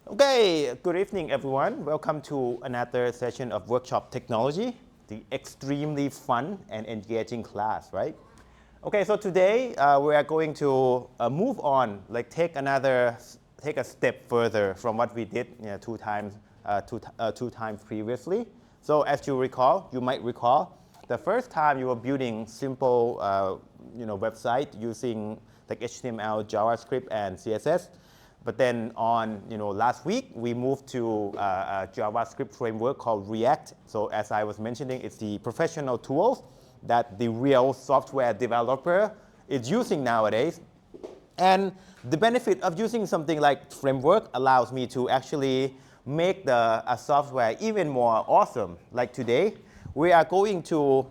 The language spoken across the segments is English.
Okay, good evening, everyone. Welcome to another session of Workshop Technology, the extremely fun and engaging class, right? Okay, so today we are going to move on, like take a step further from what we did two times previously. So as you might recall, the first time you were building simple, website using like HTML, JavaScript, and CSS. But then on last week, we moved to a JavaScript framework called React. So as I was mentioning, it's the professional tools that the real software developer is using nowadays. And the benefit of using something like framework allows me to actually make the software even more awesome. Like today, we are going to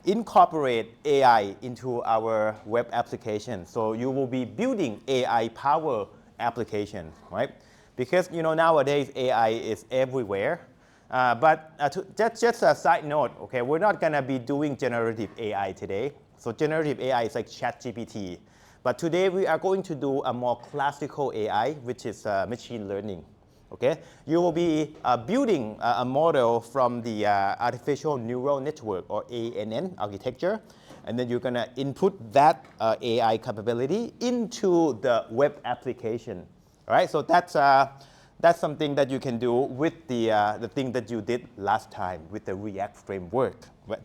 incorporate AI into our web application. So you will be building AI-powered applications, right? Because nowadays AI is everywhere. But just a side note, okay, we're not going to be doing generative AI today. So generative AI is like ChatGPT. But today we are going to do a more classical AI, which is machine learning. Okay, you will be building a model from the artificial neural network or ANN architecture, and then you're going to input that AI capability into the web application. All right, so that's something that you can do with the thing that you did last time with the React framework,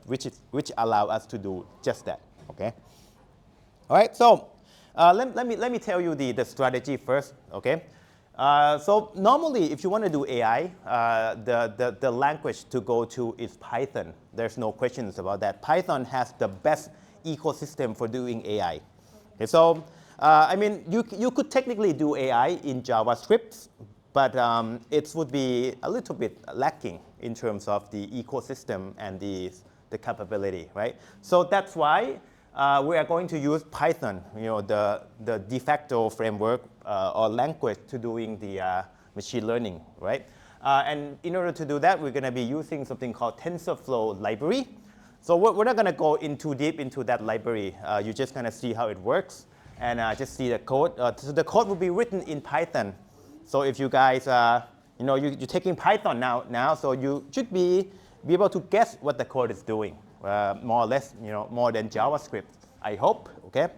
which allow us to do just that. Okay. All right, so let me tell you the strategy first. Okay. So normally, if you want to do AI, the language to go to is Python. There's no questions about that. Python has the best ecosystem for doing AI. Okay, so I mean, you could technically do AI in JavaScript, but it would be a little bit lacking in terms of the ecosystem and the capability, right? So that's why we are going to use Python, the de facto framework or language to doing the machine learning, right? And in order to do that, we're going to be using something called TensorFlow library. So we're not going to go in too deep into that library. You're just going to see how it works and just see the code. So the code will be written in Python. So if you guys, you're taking Python now, so you should be able to guess what the code is doing. More or less, more than JavaScript, I hope, okay?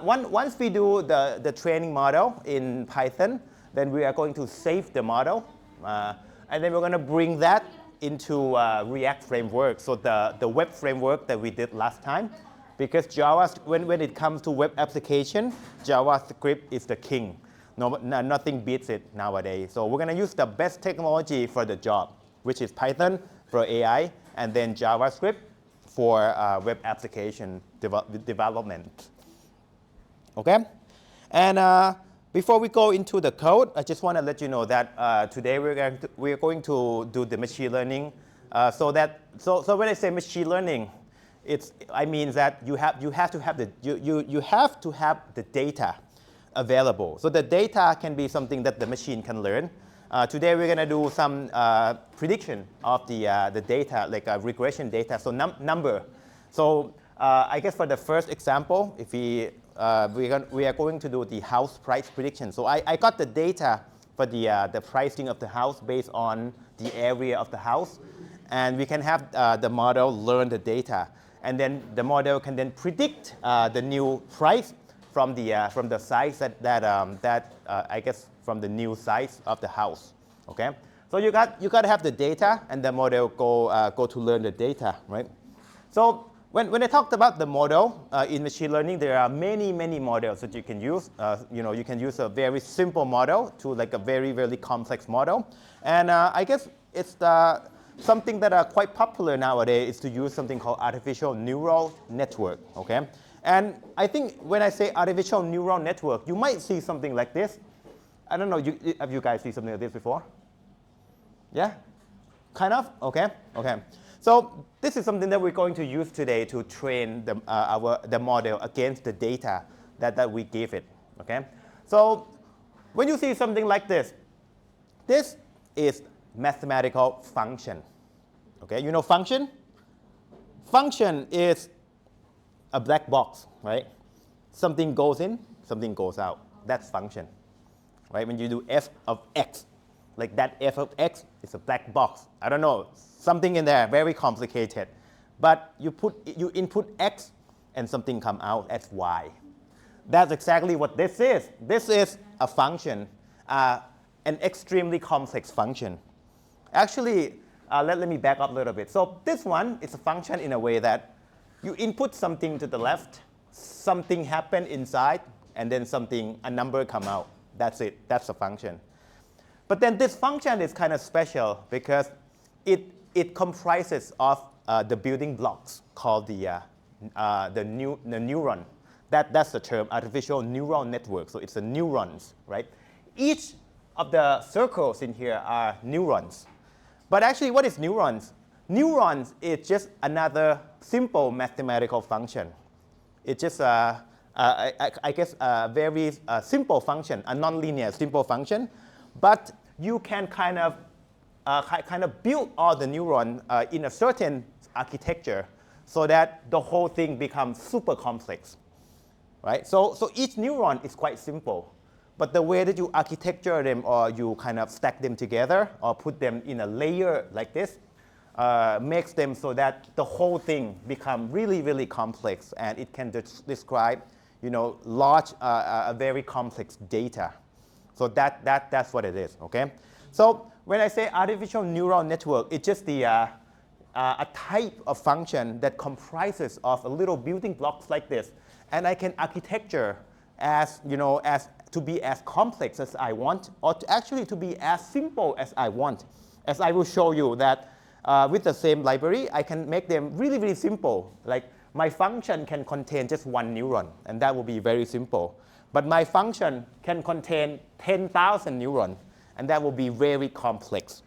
Once we do the training model in Python, then we are going to save the model, and then we're going to bring that into React framework, so the web framework that we did last time, because when it comes to web application, JavaScript is the king. Nothing beats it nowadays. So we're going to use the best technology for the job, which is Python for AI, and then JavaScript for web application development. Okay? And before we go into the code, I just want to let you know that today we're going to do the machine learning. So when I say machine learning, I mean that you have to have the data available. So the data can be something that the machine can learn. Today we're going to do some prediction of the data, like regression data, so number. So I guess for the first example, if we are going to do the house price prediction. So I got the data for the pricing of the house based on the area of the house, and we can have the model learn the data, and then the model can then predict the new price from the size that I guess from the new size of the house. Okay, so you got to have the data, and the model go to learn the data, right? So when I talked about the model in machine learning, there are many models that you can use. You can use a very simple model to like a very complex model, and I guess it's something that are quite popular nowadays is to use something called artificial neural network. Okay. And I think when I say artificial neural network, you might see something like this. I don't know, have you guys seen something like this before? Yeah? Kind of? Okay. So this is something that we're going to use today to train the model against the data that we give it. Okay? So when you see something like this is mathematical function. Okay? You know function? Function is a black box, right? Something goes in, something goes out. That's function. right? When you do f of x, like that f of x is a black box. I don't know, something in there, very complicated. But you input x and something come out as y. That's exactly what this is. This is a function, an extremely complex function. Actually, let me back up a little bit. So this one is a function in a way that you input something to the left, something happen inside, and then a number come out. That's it. That's the function. But then this function is kind of special because it comprises of the building blocks called the neuron. That's the term, artificial neural network. So it's the neurons, right? Each of the circles in here are neurons. But actually, what is neurons? Neurons is just another simple mathematical function. It's just, I guess, a very simple function, a nonlinear simple function. But you can kind of build all the neurons in a certain architecture so that the whole thing becomes super complex. Right? So each neuron is quite simple. But the way that you architecture them or you kind of stack them together or put them in a layer like this makes them so that the whole thing becomes really, really complex and it can describe large, very complex data. So that's what it is. Okay? So when I say artificial neural network, it's just a type of function that comprises of a little building blocks like this. And I can architecture as to be as complex as I want, or actually to be as simple as I want. As I will show you that with the same library, I can make them really, really simple. Like my function can contain just one neuron, and that will be very simple. But my function can contain 10,000 neurons, and that will be very complex.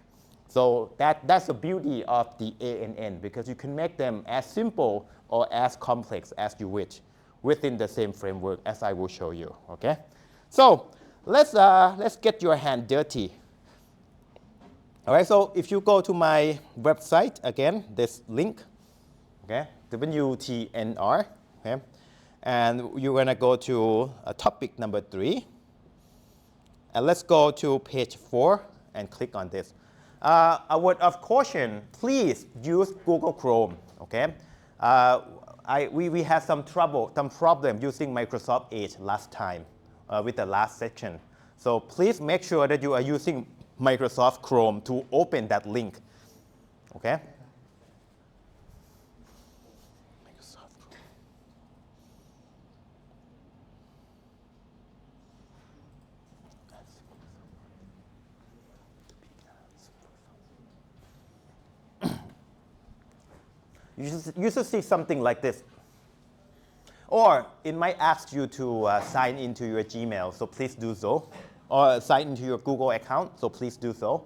So that's the beauty of the ANN, because you can make them as simple or as complex as you wish within the same framework as I will show you. Okay? So let's get your hand dirty. All right, so if you go to my website, again, this link, okay, WTNR, okay, and you're going to go to topic number 3. And let's go to page 4 and click on this. A word of caution, please use Google Chrome, okay? We had some problem using Microsoft Edge last time with the last section. So please make sure that you are using Microsoft Chrome to open that link, okay? You should see something like this. Or it might ask you to sign into your Gmail, so please do so. Or sign into your Google account, so please do so.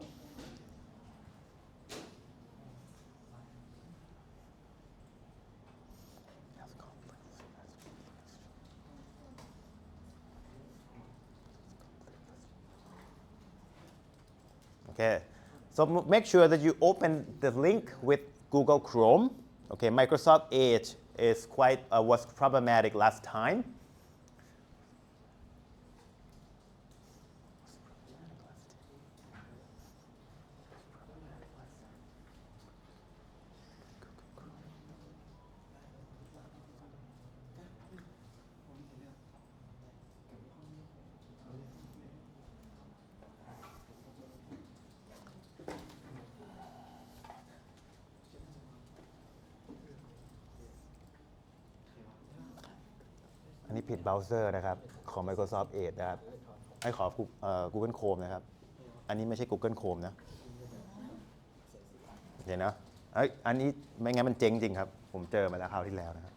Okay, so make sure that you open the link with Google Chrome. Okay, Microsoft Edge is was problematic last time.อันนี้ผิดเบราว์เซอร์นะครับของ Microsoft Edge นะครับให้ขอ Google Chrome นะครับอันนี้ไม่ใช่ Google Chrome นะเดี๋ยวนะอันนี้ไม่งั้นมันเจ๊งจริงครับผมเจอมาแล้วคราวที่แล้วนะครับ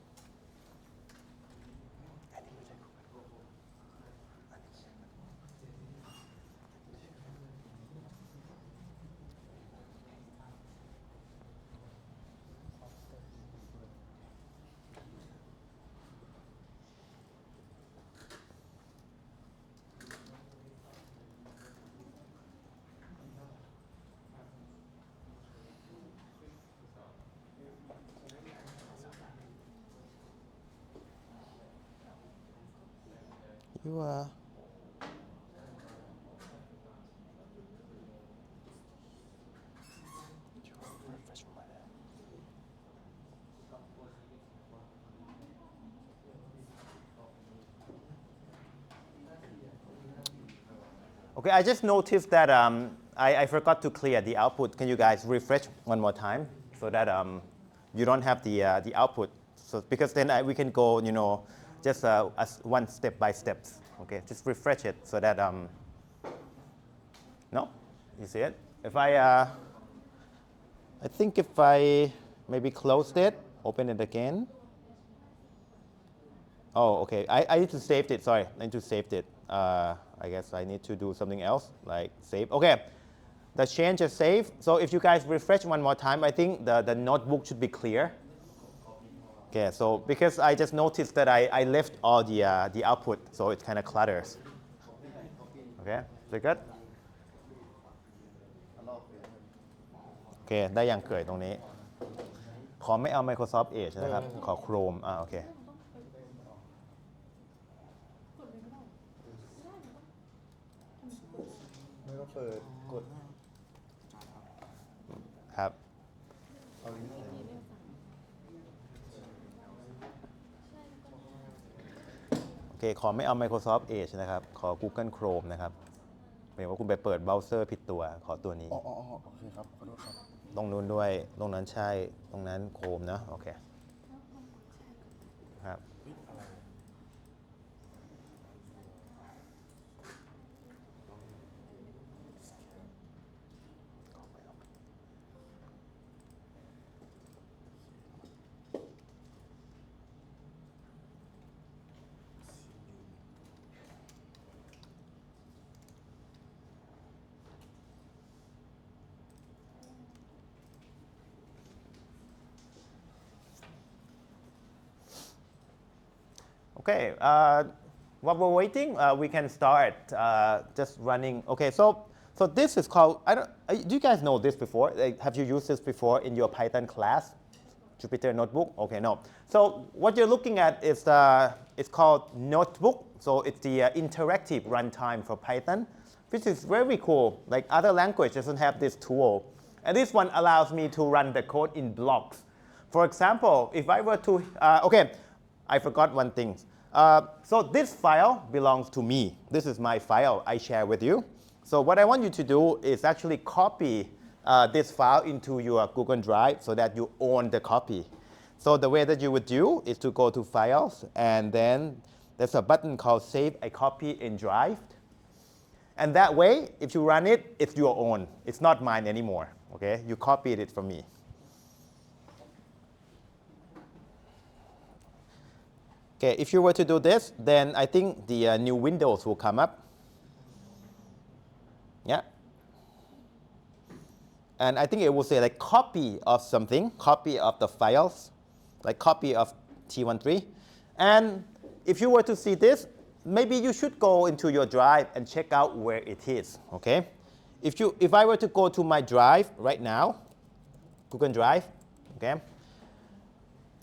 Okay, I just noticed that I forgot to clear the output. Can you guys refresh one more time so that you don't have the output? So because then we can go, just as one step by steps. Okay, just refresh it so that no, you see it? If I think if I maybe closed it, open it again. Oh, okay. I need to save it. Sorry, I need to save it. I guess I need to do something else, like save. Okay, the change is saved. So if you guys refresh one more time, I think the notebook should be clear. Okay, so because I just noticed that I left all the output, so it kind of clutters. Okay, is it good? โอเคได้ยังเกิดตรงนี้ขอไม่เอา Microsoft Edge นะครับขอ Chrome โอเคไม่ก็เปิดกด ครับโอเคขอไม่เอา Microsoft Edge นะครับขอ Google Chrome นะครับหมายถึงว่าคุณไปเปิดเบราว์เซอร์ผิดตัวขอตัวนี้ อ๋อโอเคครับขอโทษครับ ตรงนู้นด้วยตรงนั้นใช่ตรงนั้น Chrome นะโอเคครับ Okay, while we're waiting, we can start just running. Okay, so this is called, do you guys know this before? Like, have you used this before in your Python class? Jupyter Notebook? Okay, no. So what you're looking at is, it's called Notebook. So it's the interactive runtime for Python, which is very cool. Like other language doesn't have this tool. And this one allows me to run the code in blocks. For example, if I were to, okay, I forgot one thing. So this file belongs to me. This is my file I share with you. So what I want you to do is actually copy this file into your Google Drive so that you own the copy. So the way that you would do is to go to Files, and then there's a button called Save a Copy in Drive. And that way, if you run it, it's your own. It's not mine anymore. Okay? You copied it from me. Okay, if you were to do this, then I think the new windows will come up. Yeah. And I think it will say like copy of something, copy of the files, like copy of T13. And if you were to see this, maybe you should go into your drive and check out where it is, okay? If I were to go to my drive right now, Google Drive, okay?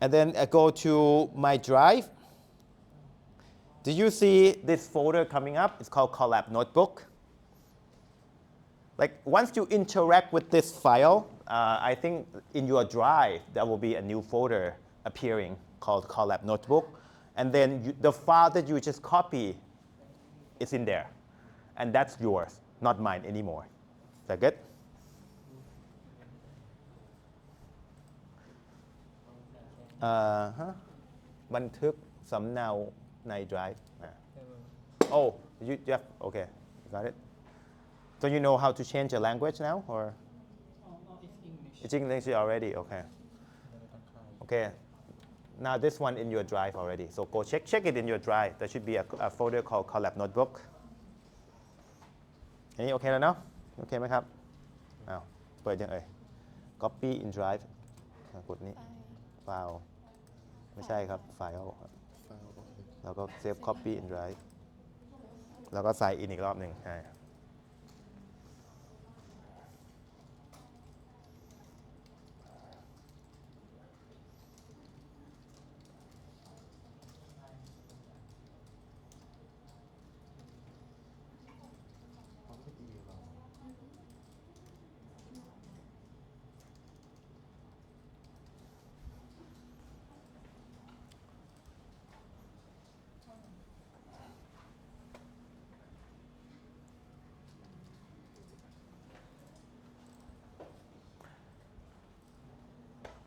And then I go to my drive. Do you see this folder coming up? It's called Collab Notebook. Like once you interact with this file, I think in your drive, there will be a new folder appearing called Collab Notebook. And then the file that you just copy is in there. And that's yours, not mine anymore. Is that good?บันทึกสำเนาใน Drive. Oh, you have, okay, got it. So you know how to change the language now, or? No, it's English. It's English already, okay. Okay, now this one in your drive already. So go check it in your drive. There should be a folder called Collab Notebook. อันนี้โอเคแล้วเนาะโอเคไหมครับอ้าวเปิดยังเอ่ย Copy in Drive กดนี้ File ไม่ใช่ครับ File ครับแล้วก็ Save Copy in Drive แล้วก็ใส่อินอีกรอบหนึ่งใช่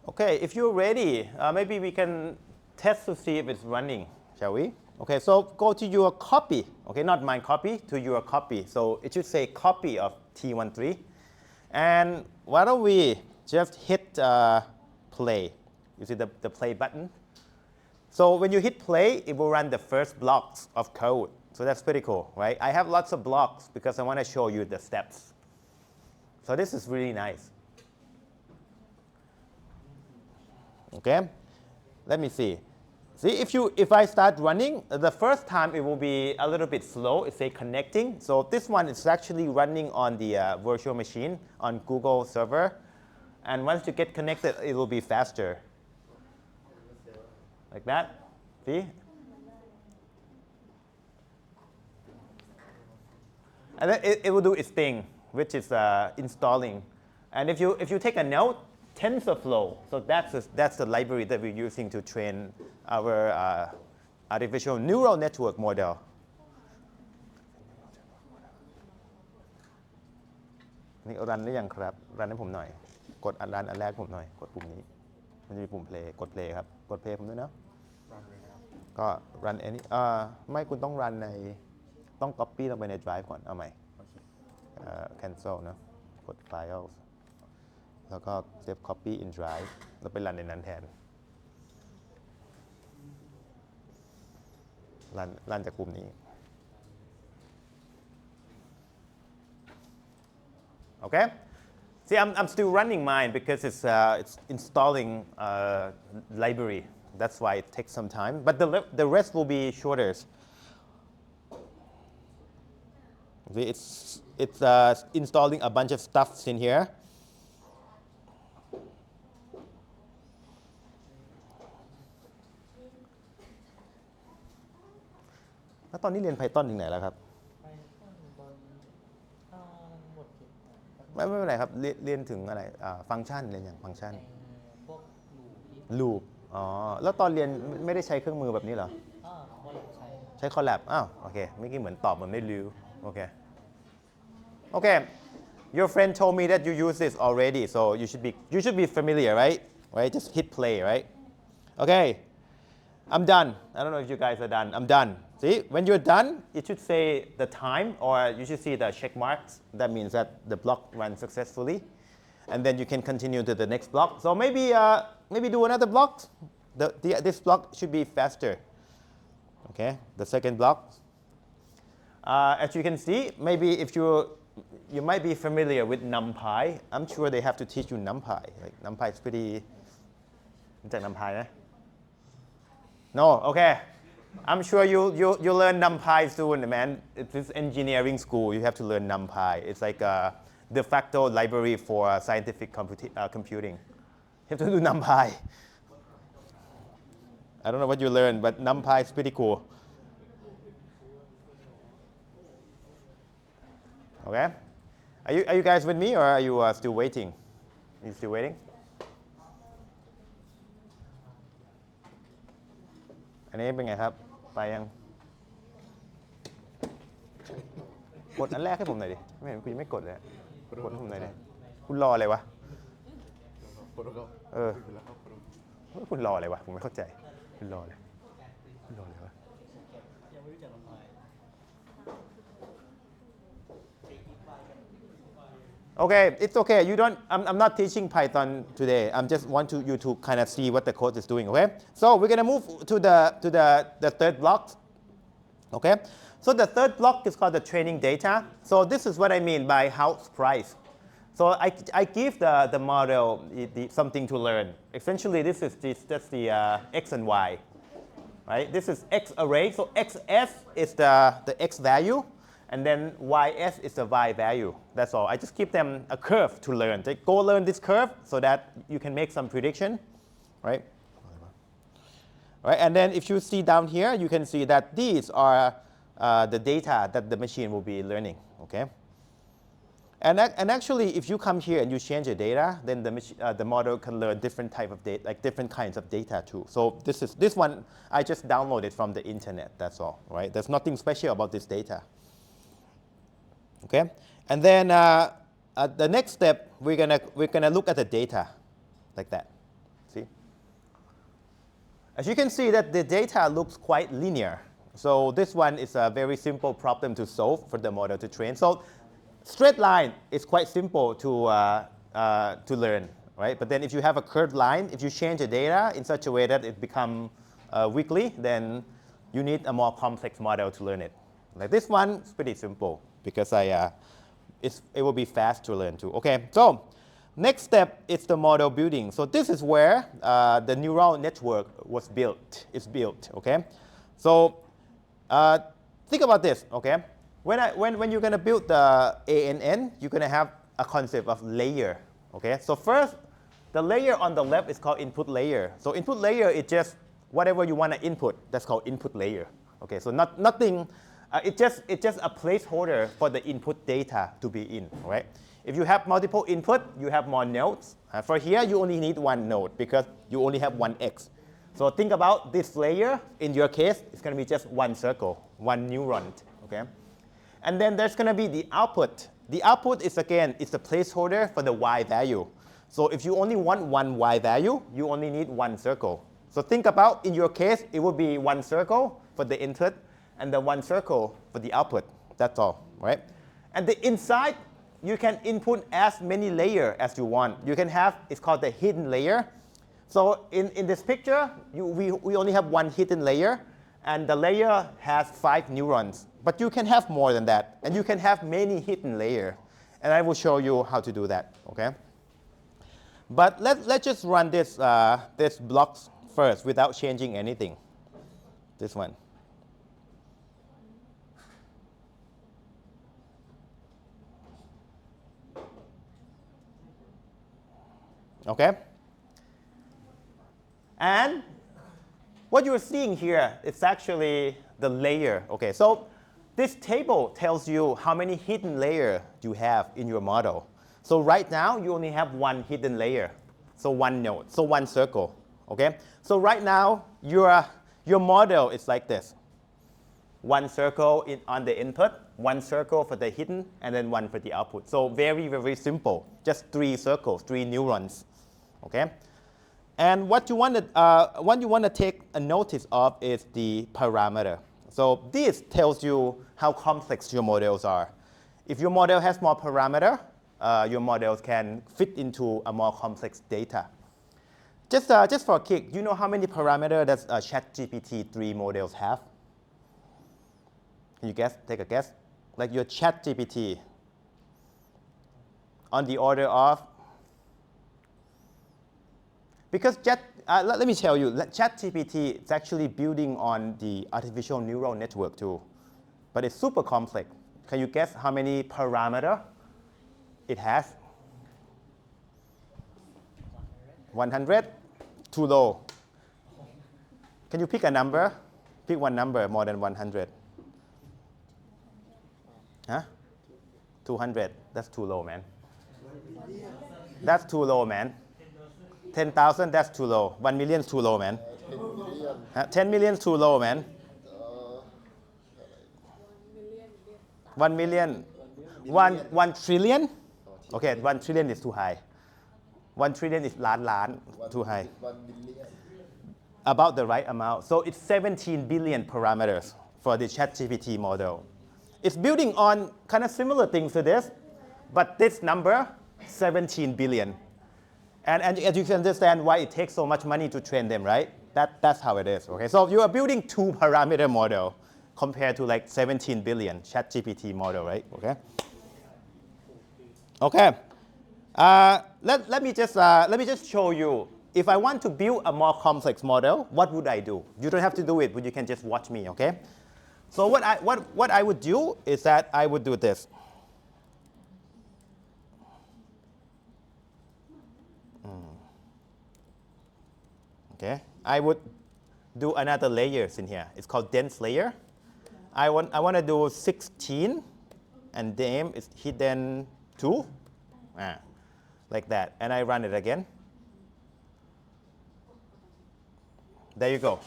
Okay, if you're ready, maybe we can test to see if it's running, shall we? Okay, so go to your copy, okay, not my copy, to your copy. So it should say copy of T13. And why don't we just hit play? You see the play button? So when you hit play, it will run the first blocks of code. So that's pretty cool, right? I have lots of blocks because I want to show you the steps. So this is really nice. Okay, let me see. See, if I start running, the first time it will be a little bit slow. It says connecting. So this one is actually running on the virtual machine on Google server. And once you get connected, it will be faster. Like that. See? And then it will do its thing, which is installing. And if you take a note, TensorFlow. So that's the library that we're using to train our artificial neural network model. นี่รันได้ยังครับรันให้ผมหน่อยกดรันอันแรกผมหน่อยกดปุ่มนี้มันจะมีปุ่ม play กด play ครับกด play ผมด้วยนะก็รันอันนี้ไม่คุณต้องรันในต้อง copy ลงไปใน drive ก่อนเอาใหม่ cancel นะกด files แล้วก็ save copy in drive แล้วไปรันในนั้นแทนรันจากปุ่มนี้ Okay? See, I'm still running mine because it's installing library. That's why it takes some time. But the rest will be shorter. See, it's installing a bunch of stuff in here. Now, ตอนนี้เรียน Python ถึงไหนแล้วครับ ไม่เป็นไรครับเรียนถึงอะไรฟังก์ชันเรียนอย่างฟังก์ชันพวกลูปอ๋อแล้วตอนเรียนไม่ได้ใช้เครื่องมือแบบนี้เหรอใช้คอลแลบอ้าวโอเคเมื่อกี้เหมือนตอบเหมือนไม่รู้โอเคโอเค your friend told me that you use this already so you should be familiar right just hit play right okay I'm done I don't know if you guys are done I'm done See, when you're done, it should say the time, or you should see the check marks. That means that the block ran successfully. And then you can continue to the next block. So maybe do another block. This block should be faster. Okay, the second block. As you can see, maybe if you might be familiar with NumPy. I'm sure they have to teach you NumPy. Like NumPy is pretty. NumPy, No, okay. I'm sure you learn NumPy soon, man. It's engineering school. You have to learn NumPy. It's like a de facto library for scientific computing. You have to do NumPy. I don't know what you learn, but NumPy is pretty cool. Okay? Are you guys with me, or are you still waiting? Are you still waiting? อันนี้เป็นไงครับไปยังกดอันแรกให้ผมหน่อยดิไม่เห็นคุณยังไม่กดเลยกดให้ผมหน่อยดิคุณรออะไรวะคุณรออะไรวะผมไม่เข้าใจคุณรออะไรวะOkay, it's okay. I'm not teaching Python today. I'm just want you to kind of see what the code is doing. Okay. So we're gonna move to the third block. Okay. So the third block is called the training data. So this is what I mean by house price. So I give the model something to learn. Essentially, that's the x and y, right? This is x array. So xs is the x value. And then ys is the y value. That's all. I just give them a curve to learn. They go learn this curve so that you can make some prediction, right? Right. And then if you see down here, you can see that these are the data that the machine will be learning. Okay. And actually, if you come here and you change the data, then the model can learn different type of data, like different kinds of data too. So this one I just downloaded from the internet. That's all. Right. There's nothing special about this data. Okay, and then the next step we're gonna look at the data, like that. As you can see that the data looks quite linear. So this one is a very simple problem to solve for the model to train. So straight line is quite simple to learn, right? But then if you have a curved line, if you change the data in such a way that it becomes wiggly, then you need a more complex model to learn it. Like this one is pretty simple because it will be fast to learn too. Okay, so next step is the model building. So this is where the neural network was built. It's built. Okay, so think about this. Okay, when you're going to build the ANN, you're going to have a concept of layer. Okay, so first, the layer on the left is called input layer. So input layer is just whatever you want to input. That's called input layer. Okay, so nothing. It's just a placeholder for the input data to be in. Right? If you have multiple input, you have more nodes. For here, you only need one node because you only have one x. So think about this layer. In your case, it's going to be just one circle, one neuron. Okay? And then there's going to be the output. The output is, again, it's the placeholder for the y value. So if you only want one y value, you only need one circle. So think about, in your case, it would be one circle for the input and the one circle for the output. That's all, right? And the inside, you can input as many layers as you want. You can have, it's called the hidden layer. So in this picture, we only have one hidden layer, and the layer has 5 neurons. But you can have more than that, and you can have many hidden layers. And I will show you how to do that, okay? But let's just run this blocks first without changing anything. This one. Okay? And what you're seeing here is actually the layer. Okay, so this table tells you how many hidden layers you have in your model. So right now, you only have one hidden layer, so one node, so one circle. Okay? So right now, your model is like this. One circle on the input, one circle for the hidden, and then one for the output. So very, very simple. Just 3 circles, 3 neurons. Okay? And what you want to take a notice of is the parameter. So this tells you how complex your models are. If your model has more parameter, your models can fit into a more complex data. Just for a kick, you know how many parameters does ChatGPT 3 models have? Can you guess? Take a guess. Like your ChatGPT, on the order of, because let me tell you, ChatGPT is actually building on the artificial neural network too, but it's super complex. Can you guess how many parameters it has? 100? Too low. Can you pick a number? Pick one number more than 100. Huh? 200. That's too low, man. That's too low, man. 10,000, that's too low. 1 million is too low, man. 10 million is too low, man. 1 million. 1 trillion? Okay, 1 trillion is too high. 1 trillion isล้าน, too high. 1 billion. About the right amount. So it's 17 billion parameters for the ChatGPT model. It's building on kind of similar things to this, but this number, 17 billion. And as you can understand why it takes so much money to train them, right? That's how it is, okay? So you are building 2 parameter model compared to like 17 billion ChatGPT model, right? Okay. Okay. Let me just show you. If I want to build a more complex model, what would I do? You don't have to do it, but you can just watch me, okay? So what I would do is that I would do this. Okay, I would do another layers in here. It's called dense layer. I want to do 16, and name is hidden 2, like that. And I run it again. There you go.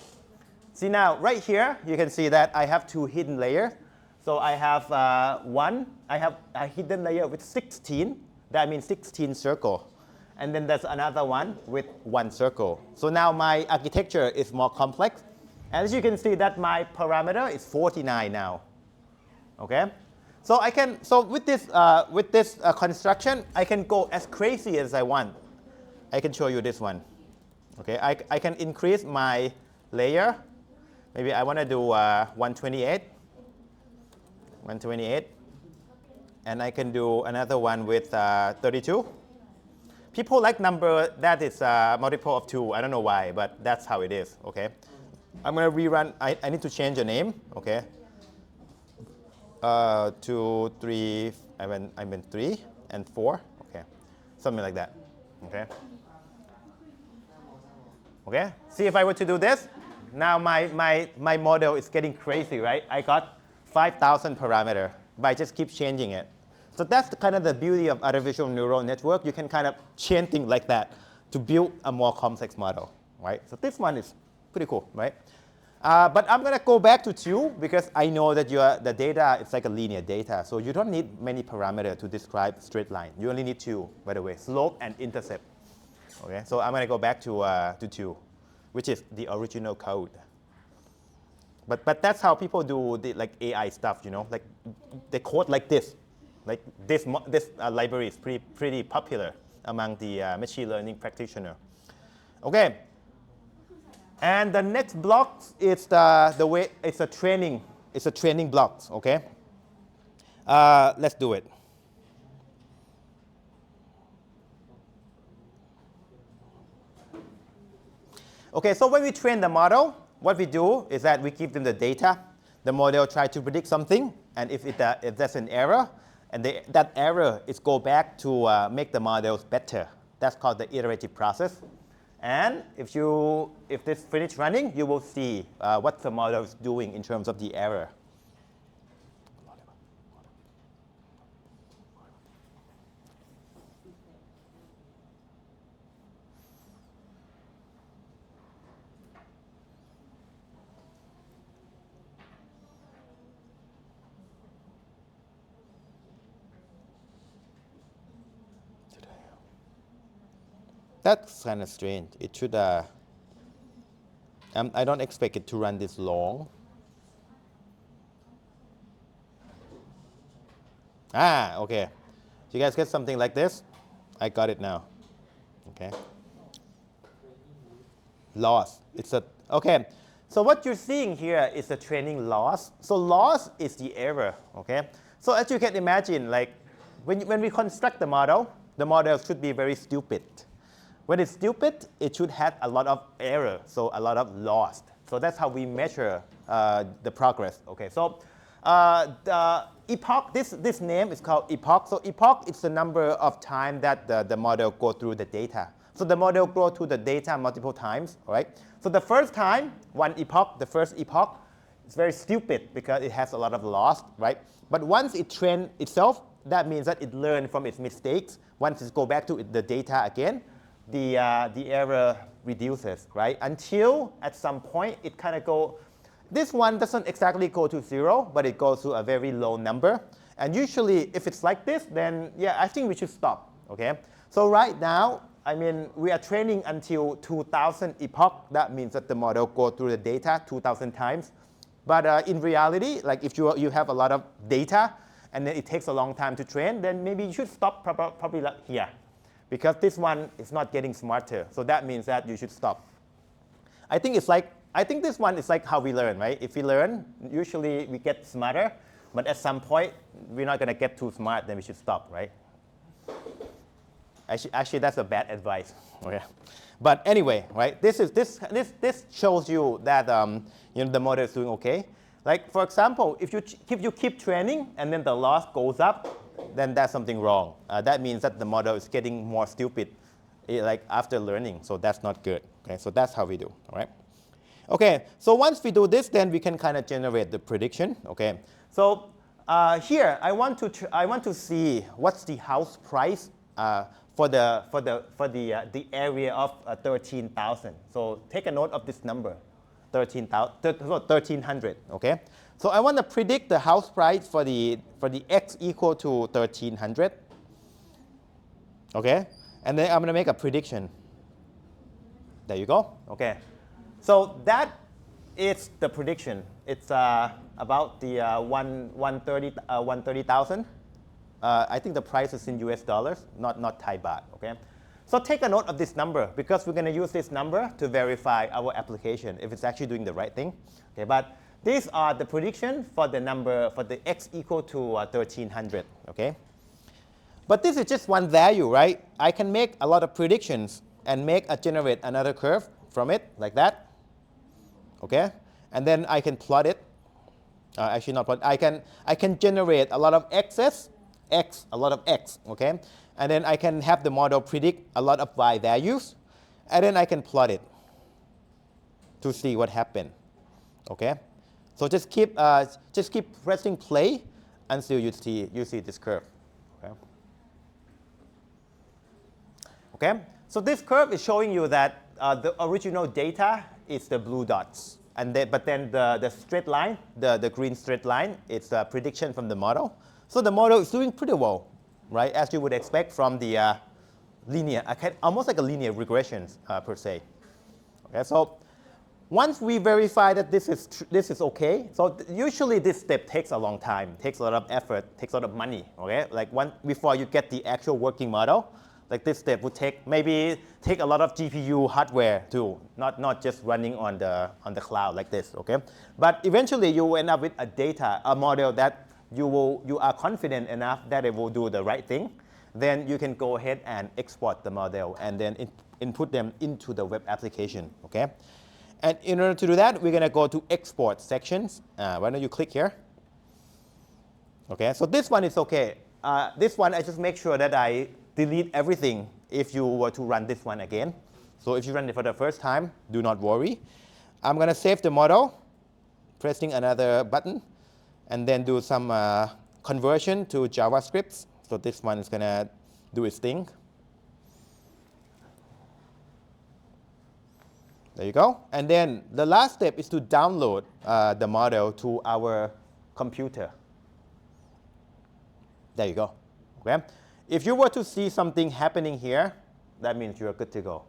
See now, right here, you can see that I have 2 hidden layers. So I have I have a hidden layer with 16. That means 16 circle. and then there's another one with one circle. So now my architecture is more complex. And as you can see that my parameter is 49 now. Okay? So I can, so with this construction, I can go as crazy as I want. I can show you this one. Okay? I can increase my layer. Maybe I want to do 128. And I can do another one with 32. People like number that is multiple of 2. I don't know why, but that's how it is. Okay, I'm going to rerun. I need to change the name. Okay, 2, 3. I meant 3 and 4. Okay, something like that. Okay. Okay. See if I were to do this. Now my model is getting crazy, right? I got 5,000 parameter by just keep changing it. So that's kind of the beauty of artificial neural network. You can kind of change things like that to build a more complex model, right? So this one is pretty cool, right? But I'm going to go back to 2 because I know that the data is like a linear data. So you don't need many parameters to describe straight line. You only need 2, by the way, slope and intercept. Okay, so I'm going to go back to 2, which is the original code. But that's how people do the like AI stuff, you know, like they code like this. Like this library is pretty popular among the machine learning practitioner. Okay, and the next block is the way it's a training block. Okay, let's do it. Okay, so when we train the model, what we do is that we give them the data. The model tries to predict something, and if there's an error, and that error is go back to make the models better. That's called the iterative process. And if this finish running, you will see what the model is doing in terms of the error. That's kind of strange. It should, I don't expect it to run this long. Okay. So you guys get something like this? I got it now. Okay. Loss. Okay. So what you're seeing here is the training loss. So loss is the error. Okay. So as you can imagine, like when we construct the model should be very stupid. When it's stupid, it should have a lot of error, so a lot of loss. So that's how we measure the progress. Okay, so the epoch, this name is called epoch. So epoch is the number of time that the model go through the data. So the model go through the data multiple times, right? So the first time, the first epoch, it's very stupid because it has a lot of loss, right? But once it trains itself, that means that it learned from its mistakes. Once it go back to the data again, the error reduces, right? Until at some point it kind of go, this one doesn't exactly go to 0, but it goes to a very low number. And usually if it's like this, then yeah, I think we should stop, okay? So right now, I mean, we are training until 2000 epoch. That means that the model go through the data 2000 times. But in reality, like if you have a lot of data and then it takes a long time to train, then maybe you should stop probably like here. Because this one is not getting smarter. So that means that you should stop. I think this one is like how we learn, right? If we learn, usually we get smarter. But at some point, we're not going to get too smart, then we should stop, right? Actually, that's a bad advice. Okay. But anyway, right? This shows you that the model is doing okay. Like for example, if you keep training and then the loss goes up, then that's something wrong. That means that the model is getting more stupid, like after learning. So that's not good. Okay. So that's how we do. All right. Okay. So once we do this, then we can kind of generate the prediction. Okay. So here I want to see what's the house price for the area of 13,000. So take a note of this number, 1300. Okay. So I want to predict the house price for the x equal to 1300. Okay. And then I'm going to make a prediction. There you go. Okay. So that is the prediction. It's about the 130,000. I think the price is in US dollars, not Thai baht. Okay. So take a note of this number because we're going to use this number to verify our application if it's actually doing the right thing. Okay. But these are the prediction for the number for the x equal to 1300. Okay. But this is just one value, right? I can make a lot of predictions and generate another curve from it like that. Okay. And then I can plot it. Actually not plot. I can generate a lot of x's, a lot of x. Okay. And then I can have the model predict a lot of y values, and then I can plot it to see what happened. Okay. So just keep pressing play until you see this curve. Okay. Okay. So this curve is showing you that the original data is the blue dots. But then the straight line, the green straight line, it's a prediction from the model. So the model is doing pretty well, right? As you would expect from the linear, almost like a linear regression per se. Okay, so once we verify that this is okay, so usually this step takes a long time, takes a lot of effort, takes a lot of money. Okay, like before you get the actual working model. Like this step would take a lot of GPU hardware too, not just running on the cloud like this, okay? But eventually you will end up with a model that you are confident enough that it will do the right thing. Then you can go ahead and export the model and then input them into the web application, okay? And in order to do that, we're gonna go to export sections. Why don't you click here? Okay, so this one is okay. This one I just make sure that I delete everything if you were to run this one again. So if you run it for the first time, do not worry. I'm going to save the model, pressing another button, and then do some conversion to JavaScript. So this one is going to do its thing. There you go. And then the last step is to download the model to our computer. There you go. Okay. If you were to see something happening here, that means you're good to go.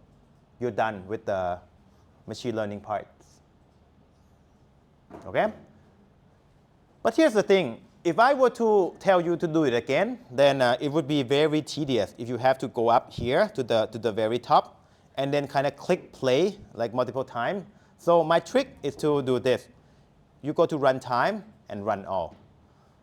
You're done with the machine learning parts. Okay? But here's the thing. If I were to tell you to do it again, then it would be very tedious if you have to go up here to the very top and then kind of click play like multiple times. So my trick is to do this. You go to runtime and run all.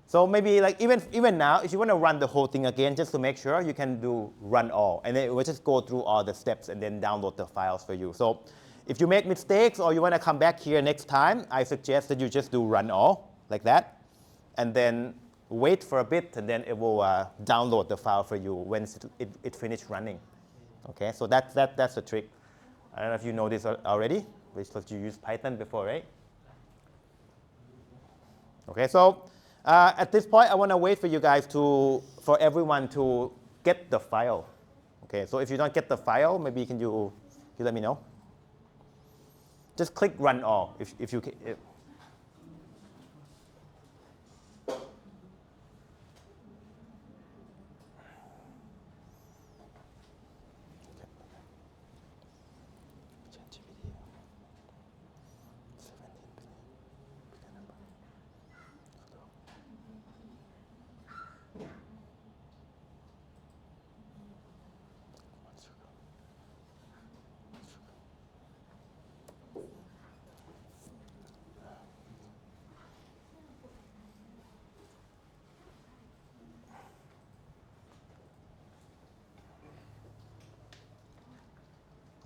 So maybe like even now, if you want to run the whole thing again, just to make sure, you can do run all. And then it will just go through all the steps and then download the files for you. So if you make mistakes or you want to come back here next time, I suggest that you just do run all like that. And then wait for a bit, and then it will download the file for you when it finished running. Okay, so that's the trick. I don't know if you know this already, because you used Python before, right? Okay, so at this point, I want to wait for you guys for everyone to get the file. Okay, so if you don't get the file, maybe you let me know. Just click run all if you can.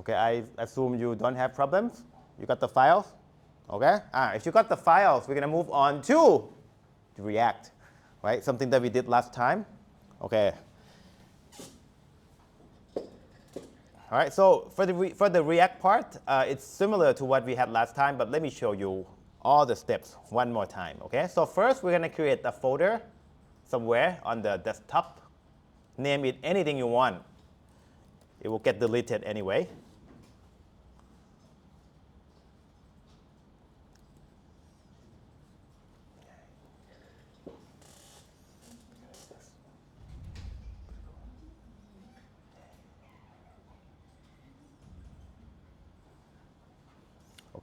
Okay, I assume you don't have problems. You got the files? Okay. If you got the files, we're going to move on to React, right? Something that we did last time. Okay. All right. So for the React part, it's similar to what we had last time, but let me show you all the steps one more time. Okay. So first, we're going to create a folder somewhere on the desktop. Name it anything you want. It will get deleted anyway.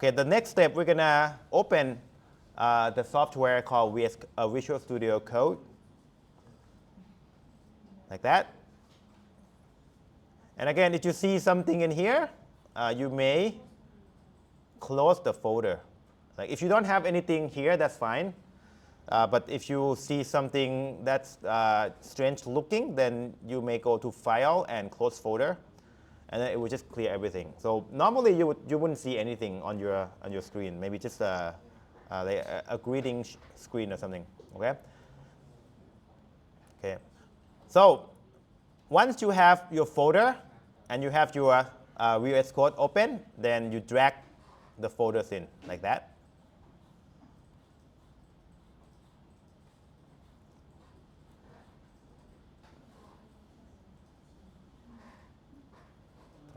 Okay, the next step, we're gonna open the software called Visual Studio Code, like that. And again, if you see something in here, you may close the folder. Like if you don't have anything here, that's fine. But if you see something that's strange looking, then you may go to File and Close Folder, and then it will just clear everything. So normally you wouldn't see anything on your screen. Maybe just like a greeting screen or something. Okay. Okay. So once you have your folder and you have your VS Code open, then you drag the folders in like that.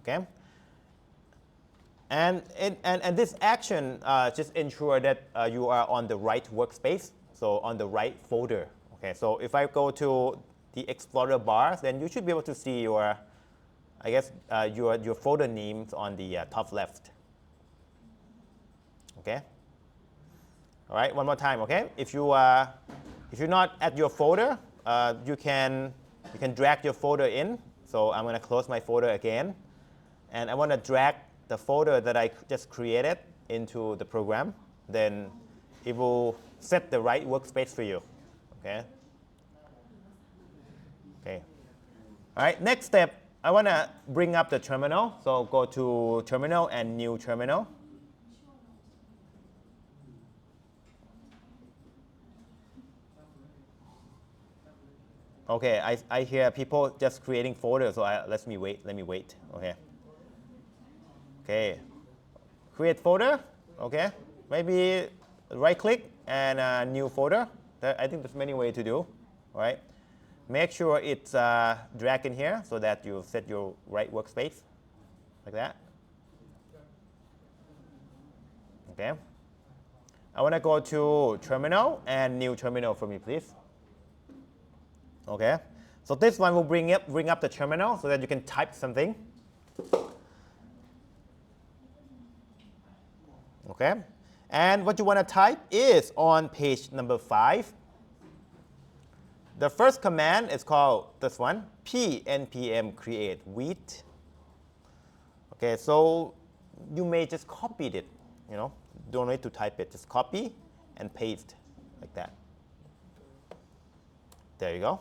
Okay. And this action just ensure that you are on the right workspace, so on the right folder. Okay. So if I go to the Explorer bar, then you should be able to see your, I guess, your folder names on the top left. Okay. All right. One more time. Okay. If you're not at your folder, you can drag your folder in. So I'm going to close my folder again. And I want to drag the folder that I just created into the program. Then it will set the right workspace for you. Okay. Okay. All right. Next step, I want to bring up the terminal. So go to Terminal and New Terminal. Okay. I hear people just creating folders. So let me wait. Okay. Okay, create folder, okay. Maybe right click and new folder. I think there's many ways to do, right? Make sure it's drag in here so that you set your right workspace, like that. Okay. I want to go to terminal and new terminal for me, please. Okay. So this one will bring up the terminal so that you can type something. Okay, and what you want to type is on page number 5. The first command is called this one, npm create wheat. Okay, so you may just copy it, don't need to type it, just copy and paste like that. There you go.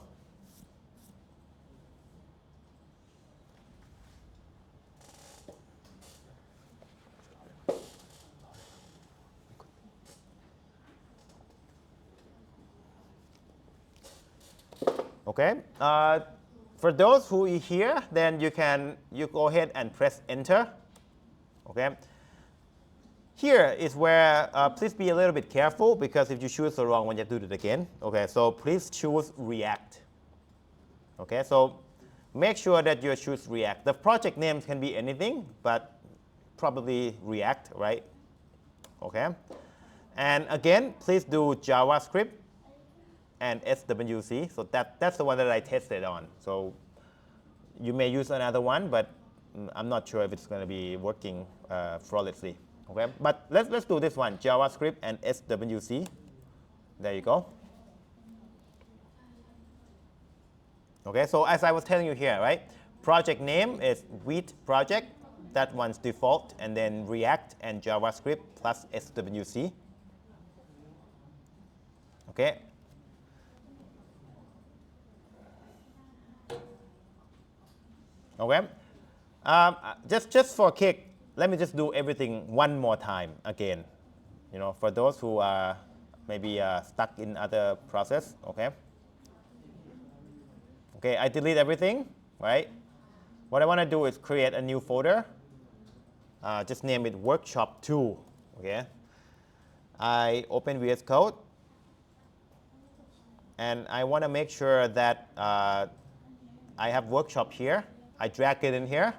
Okay. For those who are here, then you go ahead and press Enter. Okay. Here is where please be a little bit careful because if you choose the wrong one, you have to do it again. Okay. So please choose React. Okay. So make sure that you choose React. The project names can be anything, but probably React, right? Okay. And again, please do JavaScript and SWC. So that's the one that I tested on. So you may use another one, but I'm not sure if it's going to be working flawlessly. Okay, but let's do this one, JavaScript and SWC. There you go. Okay, so as I was telling you here, right? Project name is Wheat project. That one's default, and then React and JavaScript plus SWC. Okay. Okay. Just for a kick, let me just do everything one more time again. For those who are maybe stuck in other process. Okay. Okay, I delete everything, right? What I want to do is create a new folder. Just name it Workshop 2. Okay. I open VS Code, and I want to make sure that I have Workshop here. I drag it in here,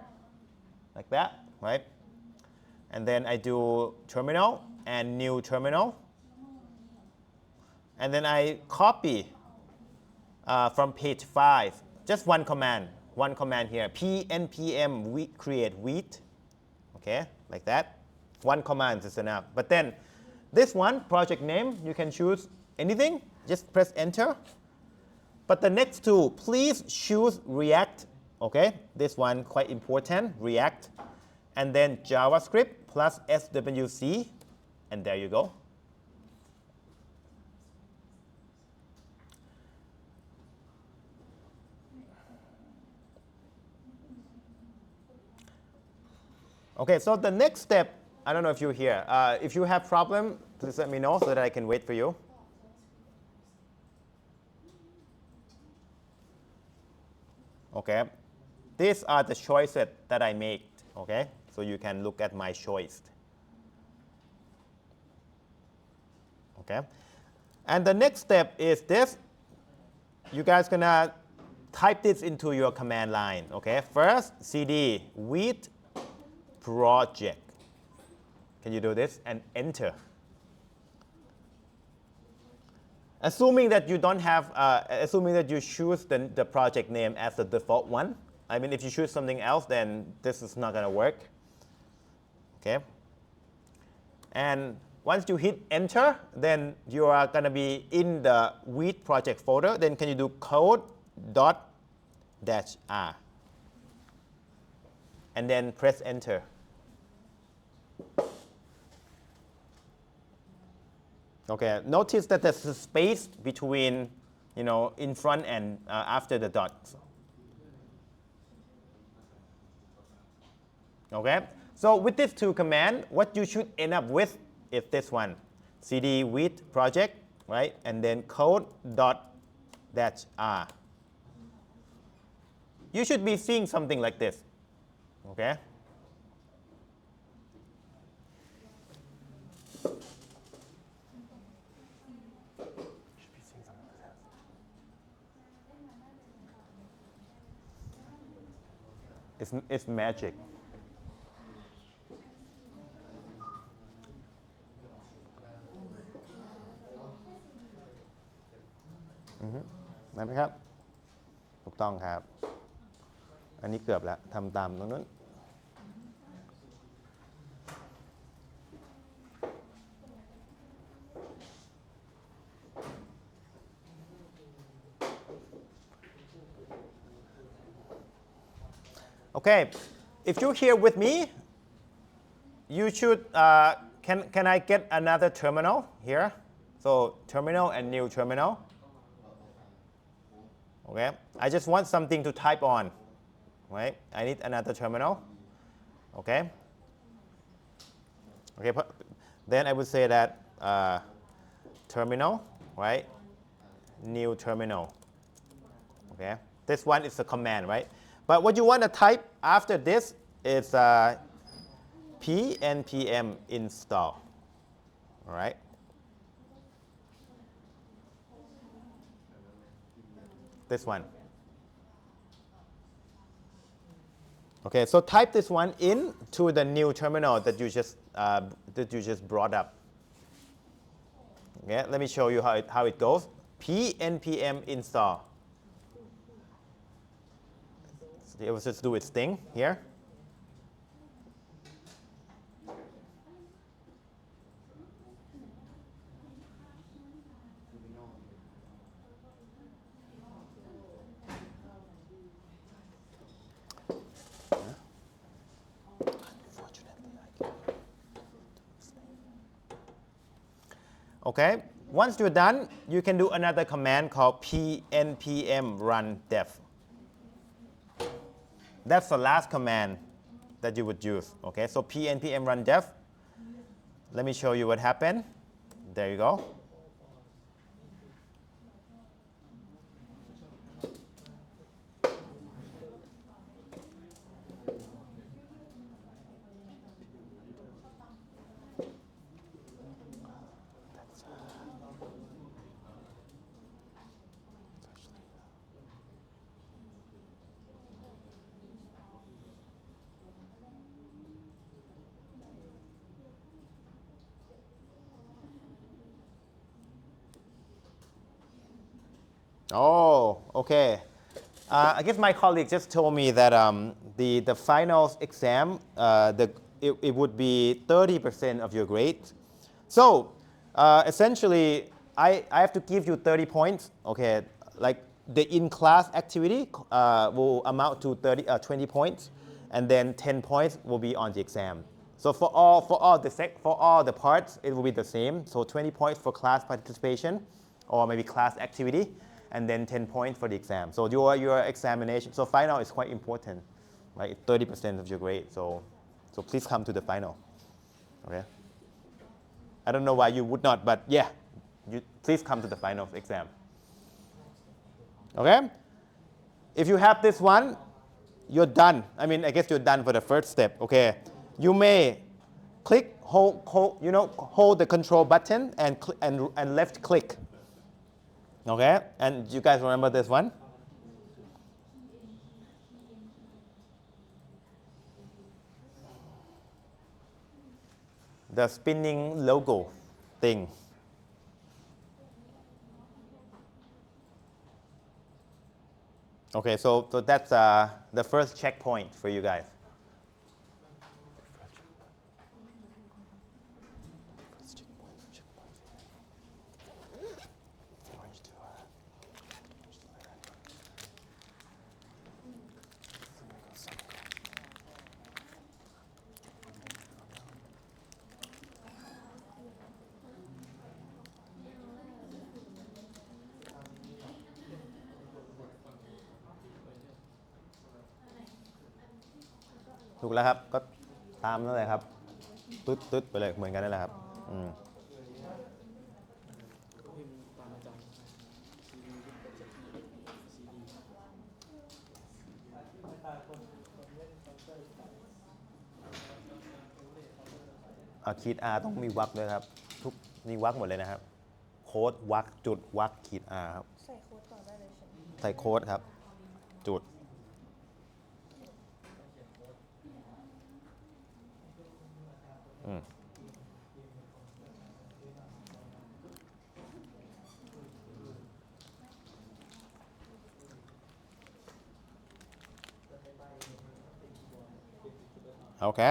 like that, right? And then I do terminal and new terminal. And then I copy from page 5, just one command here, npm create wheat, okay, like that. One command is enough. But then this one, project name, you can choose anything. Just press enter. But the next two, please choose React. Okay, this one quite important, React. And then JavaScript plus SWC. And there you go. Okay, so the next step, I don't know if you're here. If you have problem, please let me know so that I can wait for you. Okay, these are the choices that I make. Okay, so you can look at my choice. Okay, and the next step is this. You guys gonna type this into your command line. Okay, first cd with project. Can you do this and enter? Assuming that you don't have, assuming that you choose the project name as the default one. I mean, if you choose something else, then this is not going to work. Okay. And once you hit enter, then you are going to be in the with project folder. Then can you do code.-r and then press enter. Okay, notice that there's a space between, in front and after the dots. Okay, so with these two commands, what you should end up with is this one, cd with project, right, and then code.-r. You should be seeing something like this. Okay. It's magic.ได้ไหมครับถูกต้องครับอันนี้เกือบแล้วทำตามตรงนั้น Okay, if you're here with me, you should, can I get another terminal here? So terminal and new terminal. Okay, I just want something to type on, right? I need another terminal. Okay. Okay, then I would say that terminal, right? New terminal. Okay, this one is a command, right? But what you want to type after this is npm install. All right. This one. Okay, so type this one into the new terminal that you just brought up. Okay, let me show you how it goes. npm install. It will just do its thing here. Okay, once you're done, you can do another command called npm run dev. That's the last command that you would use. Okay, so npm run dev. Let me show you what happened. There you go. Oh, okay. I guess my colleague just told me that the final exam, it would be 30% of your grade. So essentially, I have to give you 30 points. Okay, like the in-class activity will amount to 20 points, and then 10 points will be on the exam. So for all the parts, it will be the same. So 20 points for class participation, or maybe class activity, and then 10 points for the exam. So your examination, so final is quite important, right? 30% of your grade. So please come to the final. Okay. I don't know why you would not, but yeah, please come to the final exam. Okay? If you have this one, you're done. I mean, I guess you're done for the first step. Okay? You may hold the control button and left click. Okay? And you guys remember this one? The spinning logo thing. Okay, so that's the first checkpoint for you guys.ถูกแล้วครับก็ตามนั่นเลยครับตึ๊ดไปเลยเหมือนกันนั่นแหละครับขีด R ต้องมีวรรคด้วยครับทุกมีวรรคหมดเลยนะครับโค้ดวรรคจุดวรรคขีด R ครับใส่โค้ดต่อได้เลยใช่ไหมใส่โค้ดครับจุดโอเค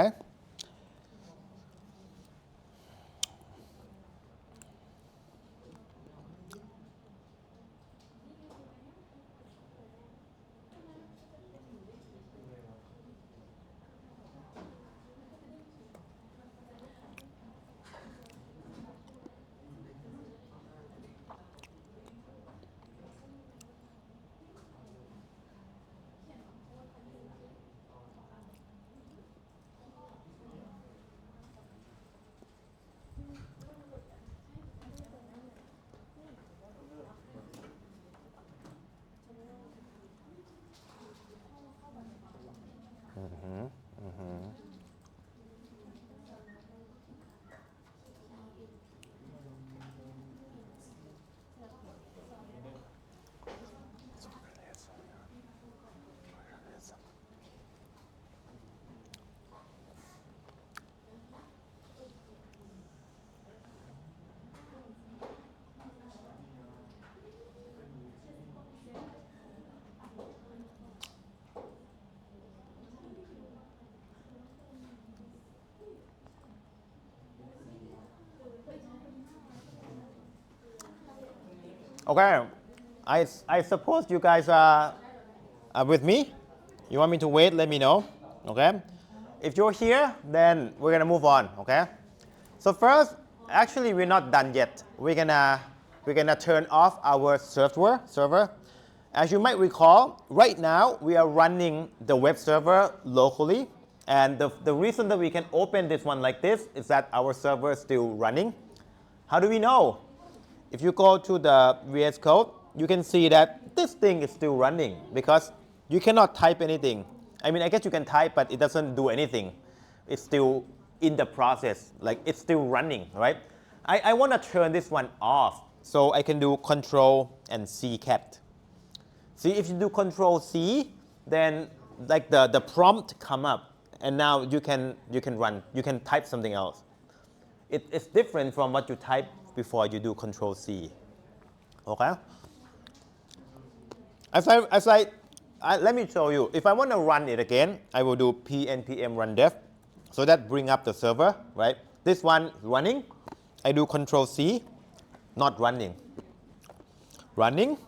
Okay, I suppose you guys are with me. You want me to wait? Let me know. Okay. If you're here, then we're gonna move on. Okay. So first, actually, we're not done yet. We're gonna turn off our server. As you might recall, right now we are running the web server locally, and the reason that we can open this one like this is that our server is still running. How do we know? If you go to the VS Code, you can see that this thing is still running because you cannot type anything. I mean, I guess you can type, but it doesn't do anything. It's still in the process, like it's still running, right? I want to turn this one off, so I can do Control and C cat. See, if you do Control C, then like the prompt come up, and now you can run, you can type something else. It's different from what you type before you do Control C. Okay. Let me show you. If I want to run it again, I will do p npm run dev. So that bring up the server, right? This one running. I do Control C, not running. Running,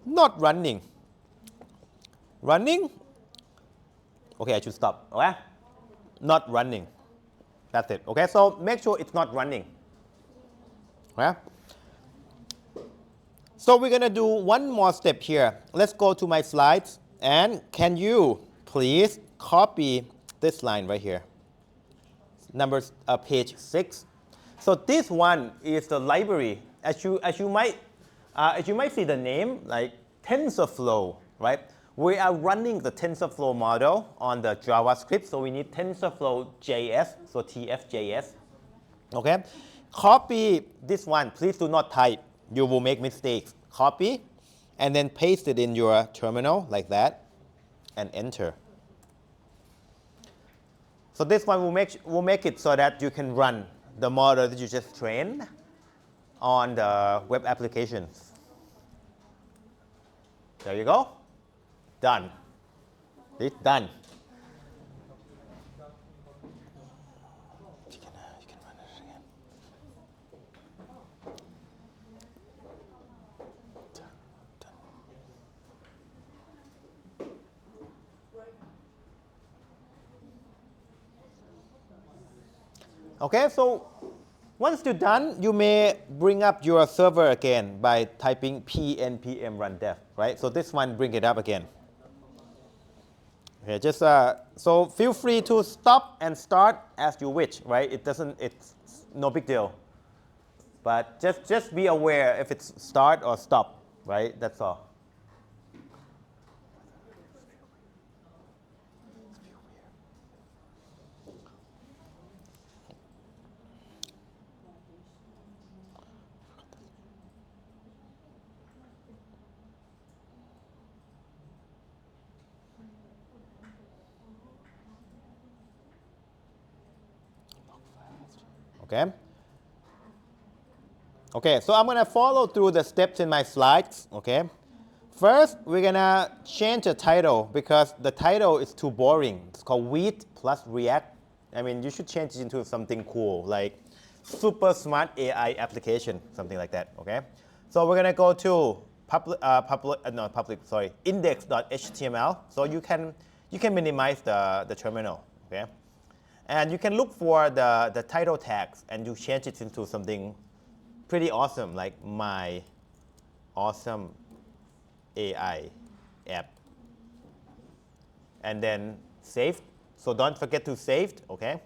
not running. Running. Okay, I should stop. Okay? Not running. That's it. Okay, so make sure it's not running. Okay? So we're going to do one more step here. Let's go to my slides. And can you please copy this line right here? Page 6. So this one is the library. As you might see the name, like TensorFlow, right? We are running the TensorFlow model on the JavaScript, so we need TensorFlow JS, so TFJS. Okay? Copy this one. Please do not type. You will make mistakes. Copy, and then paste it in your terminal like that, and enter. So this one will make it so that you can run the model that you just trained on the web applications. There you go. Done. It's done. You can run it again. Done. Okay, so once you're done, you may bring up your server again by typing npm run dev, right? So this one, bring it up again. Okay, just so feel free to stop and start as you wish, right? It's no big deal. But just be aware if it's start or stop, right? That's all. Okay. Okay, so I'm going to follow through the steps in my slides. Okay. First, we're going to change the title because the title is too boring. It's called Wheat plus React. I mean, you should change it into something cool, like super smart AI application, something like that. Okay. So we're going to go to index.html. So you can minimize the terminal. Okay. And you can look for the title tags and you change it into something pretty awesome, like my awesome AI app. And then save. So don't forget to save, okay?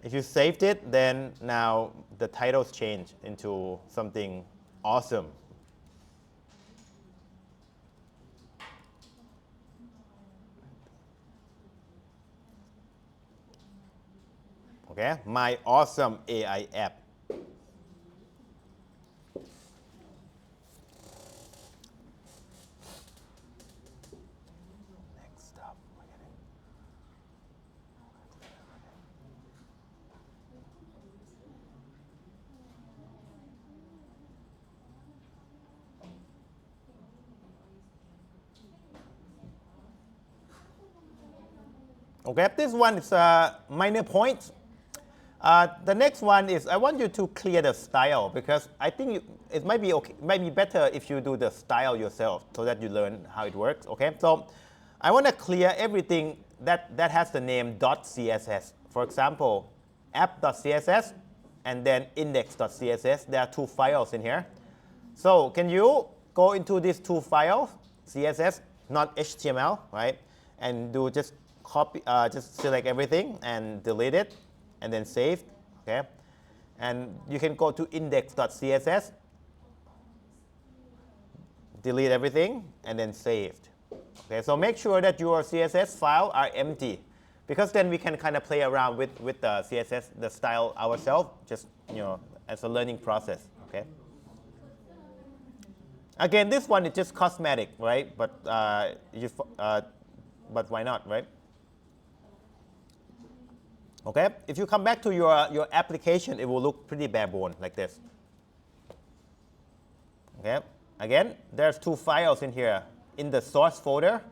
If you saved it, then now the titles change into something awesome. Okay, my awesome AI app. Next up, okay, this one is a minor point. The next one is I want you to clear the style because I think it might be okay, might be better if you do the style yourself so that you learn how it works. Okay, so I want to clear everything that has the name .css. For example, app.css and then index.css. There are two files in here. So can you go into these two files, CSS, not HTML, right? And do just copy, just select everything and delete it. And then save, okay? And you can go to index.css, delete everything, and then saved. Okay, so make sure that your CSS files are empty, because then we can kind of play around with the CSS, the style ourselves, just as a learning process. Okay. Again, this one is just cosmetic, right? But but why not, right? Okay, if you come back to your application, it will look pretty bare bone like this. Okay, again, there's two files in here. In the source folder,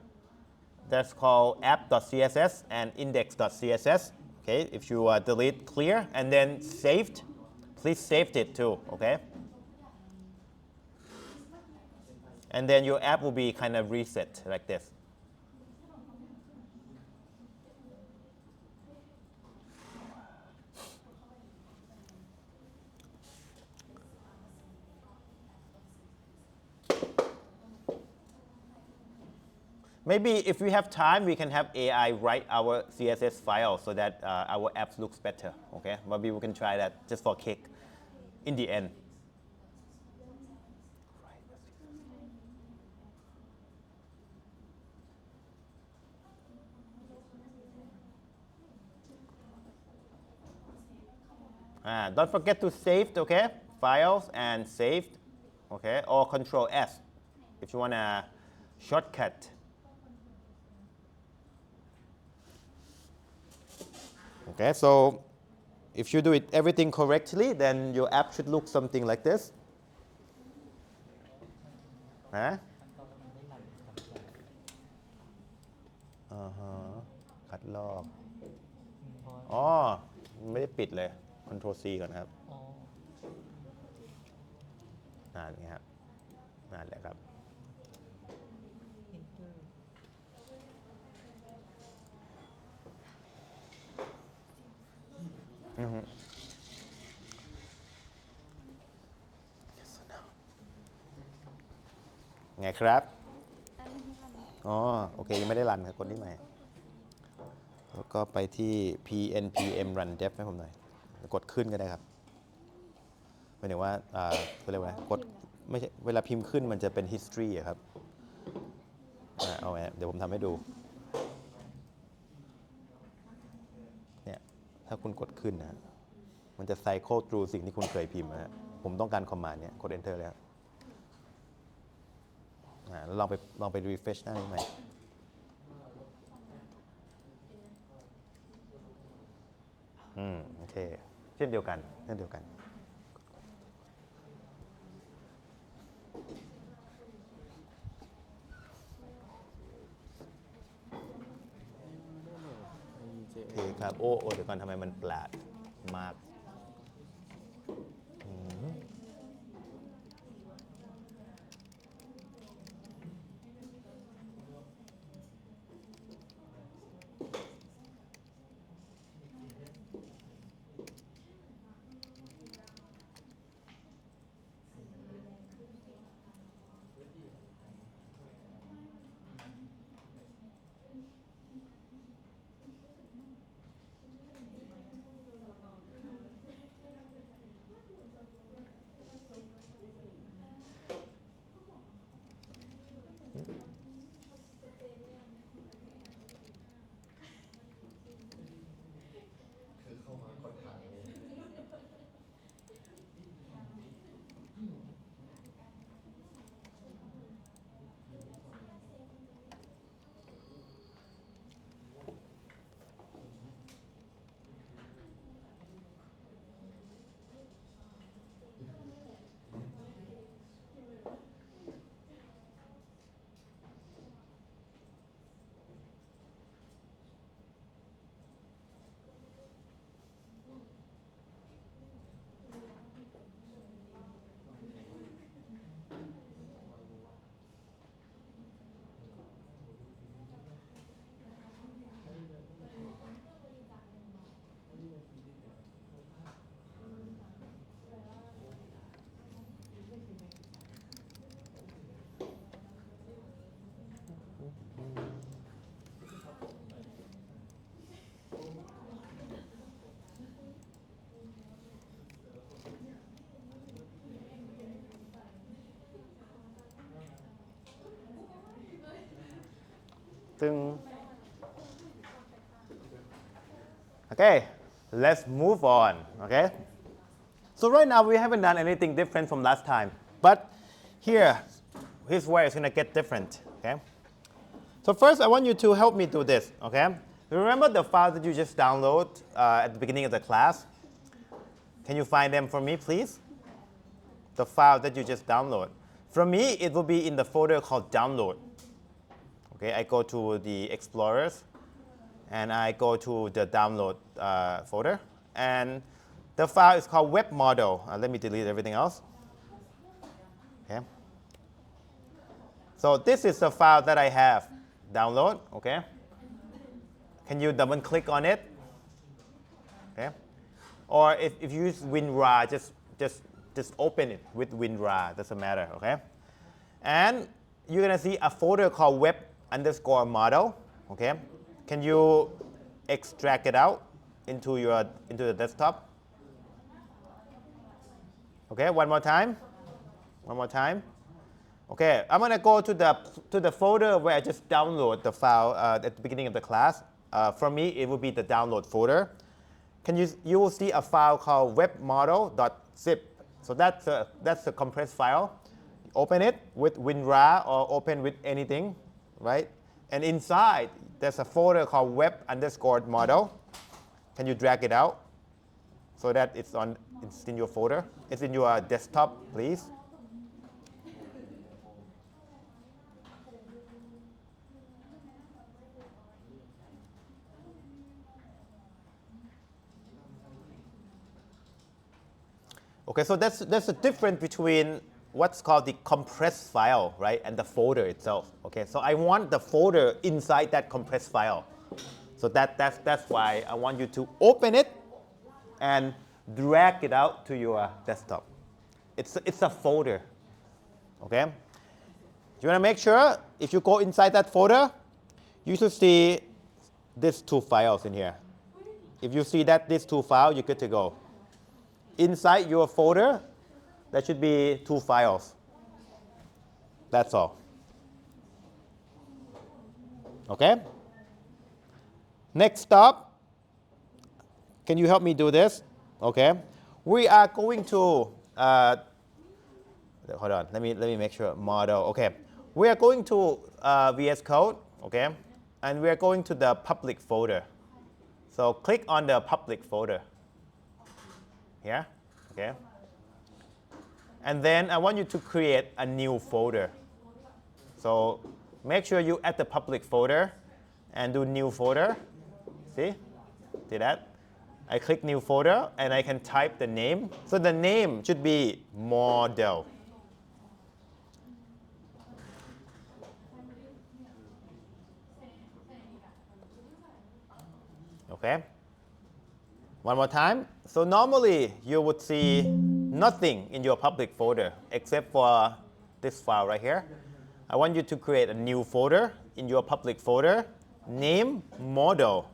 that's called app.css and index.css. Okay, if you delete clear and then saved, please save it too. Okay, and then your app will be kind of reset like this. Maybe if we have time, we can have AI write our CSS file so that our apps looks better. Okay, maybe we can try that just for kick in the end. Don't forget to save, okay? Files and saved, okay? Or Control S if you want a shortcut. Okay, so if you do it everything correctly, then your app should look something like this. คัดลอกอ๋อไม่ได้ปิดเลย Control C ก่อนนะครับนั่นไงครับนั่นแหละครับไงครับอ๋อโอเคยังไม่ได้รันครับกดที่ใหม่แล้วก็ไปที่ pnpm run dev ให้ผมหน่อยกดขึ้นก็ได้ครับหมายถึงว่าเขาเรียกว่ากดไม่ใช่เวลาพิมพ์ขึ้นมันจะเป็น history อะครับเอาไงเดี๋ยวผมทำให้ดูเนี่ยถ้าคุณกดขึ้นนะมันจะ cycle through สิ่งที่คุณเคยพิมพ์นะผมต้องการ command เนี่ยกด enter แล้วแล้วลองไป refresh หน้านี้ใหม่โอเคเช่นเดียวกันโอเคครับโอ้เดี๋ยวก่อนทำไมมันแปลกมากOkay, let's move on. Okay, so right now we haven't done anything different from last time, but here's where it's gonna get different. Okay, so first I want you to help me do this. Okay, remember the files that you just download at the beginning of the class? Can you find them for me, please? The file that you just download. For me, it will be in the folder called download. Okay, I go to the Explorers, and I go to the download folder, and the file is called web model. Let me delete everything else. Okay. So this is the file that I have download. Okay. Can you double click on it? Okay. Or if you use WinRAR, just open it with WinRAR. Doesn't matter. Okay. And you're gonna see a folder called web_model. Okay. Can you extract it out into the desktop? Okay. One more time. One more time. Okay. I'm gonna go to the folder where I just download the file at the beginning of the class. For me, it will be the download folder. You will see a file called webmodel.zip. So that's a compressed file. Open it with WinRAR or open with anything, right? And inside, there's a folder called web_model. Can you drag it out so that it's in your folder? It's in your desktop, please. Okay, so that's the difference between what's called the compressed file, right, and the folder itself. Okay, so I want the folder inside that compressed file. So that's why I want you to open it and drag it out to your desktop. It's a folder. Okay. You want to make sure if you go inside that folder, you should see these two files in here. If you see these two files, you're good to go. Inside your folder, there should be two files. That's all. Okay? Next stop. Can you help me do this? Okay. We are going to, hold on, let me make sure, model. Okay. We are going to VS Code, okay? And we are going to the public folder. So click on the public folder. Here, okay? And then I want you to create a new folder. So make sure you add the public folder and do new folder. See? See that? I click new folder and I can type the name. So the name should be model. Okay? One more time. So normally you would see nothing in your public folder except for this file right here. I want you to create a new folder in your public folder, name model.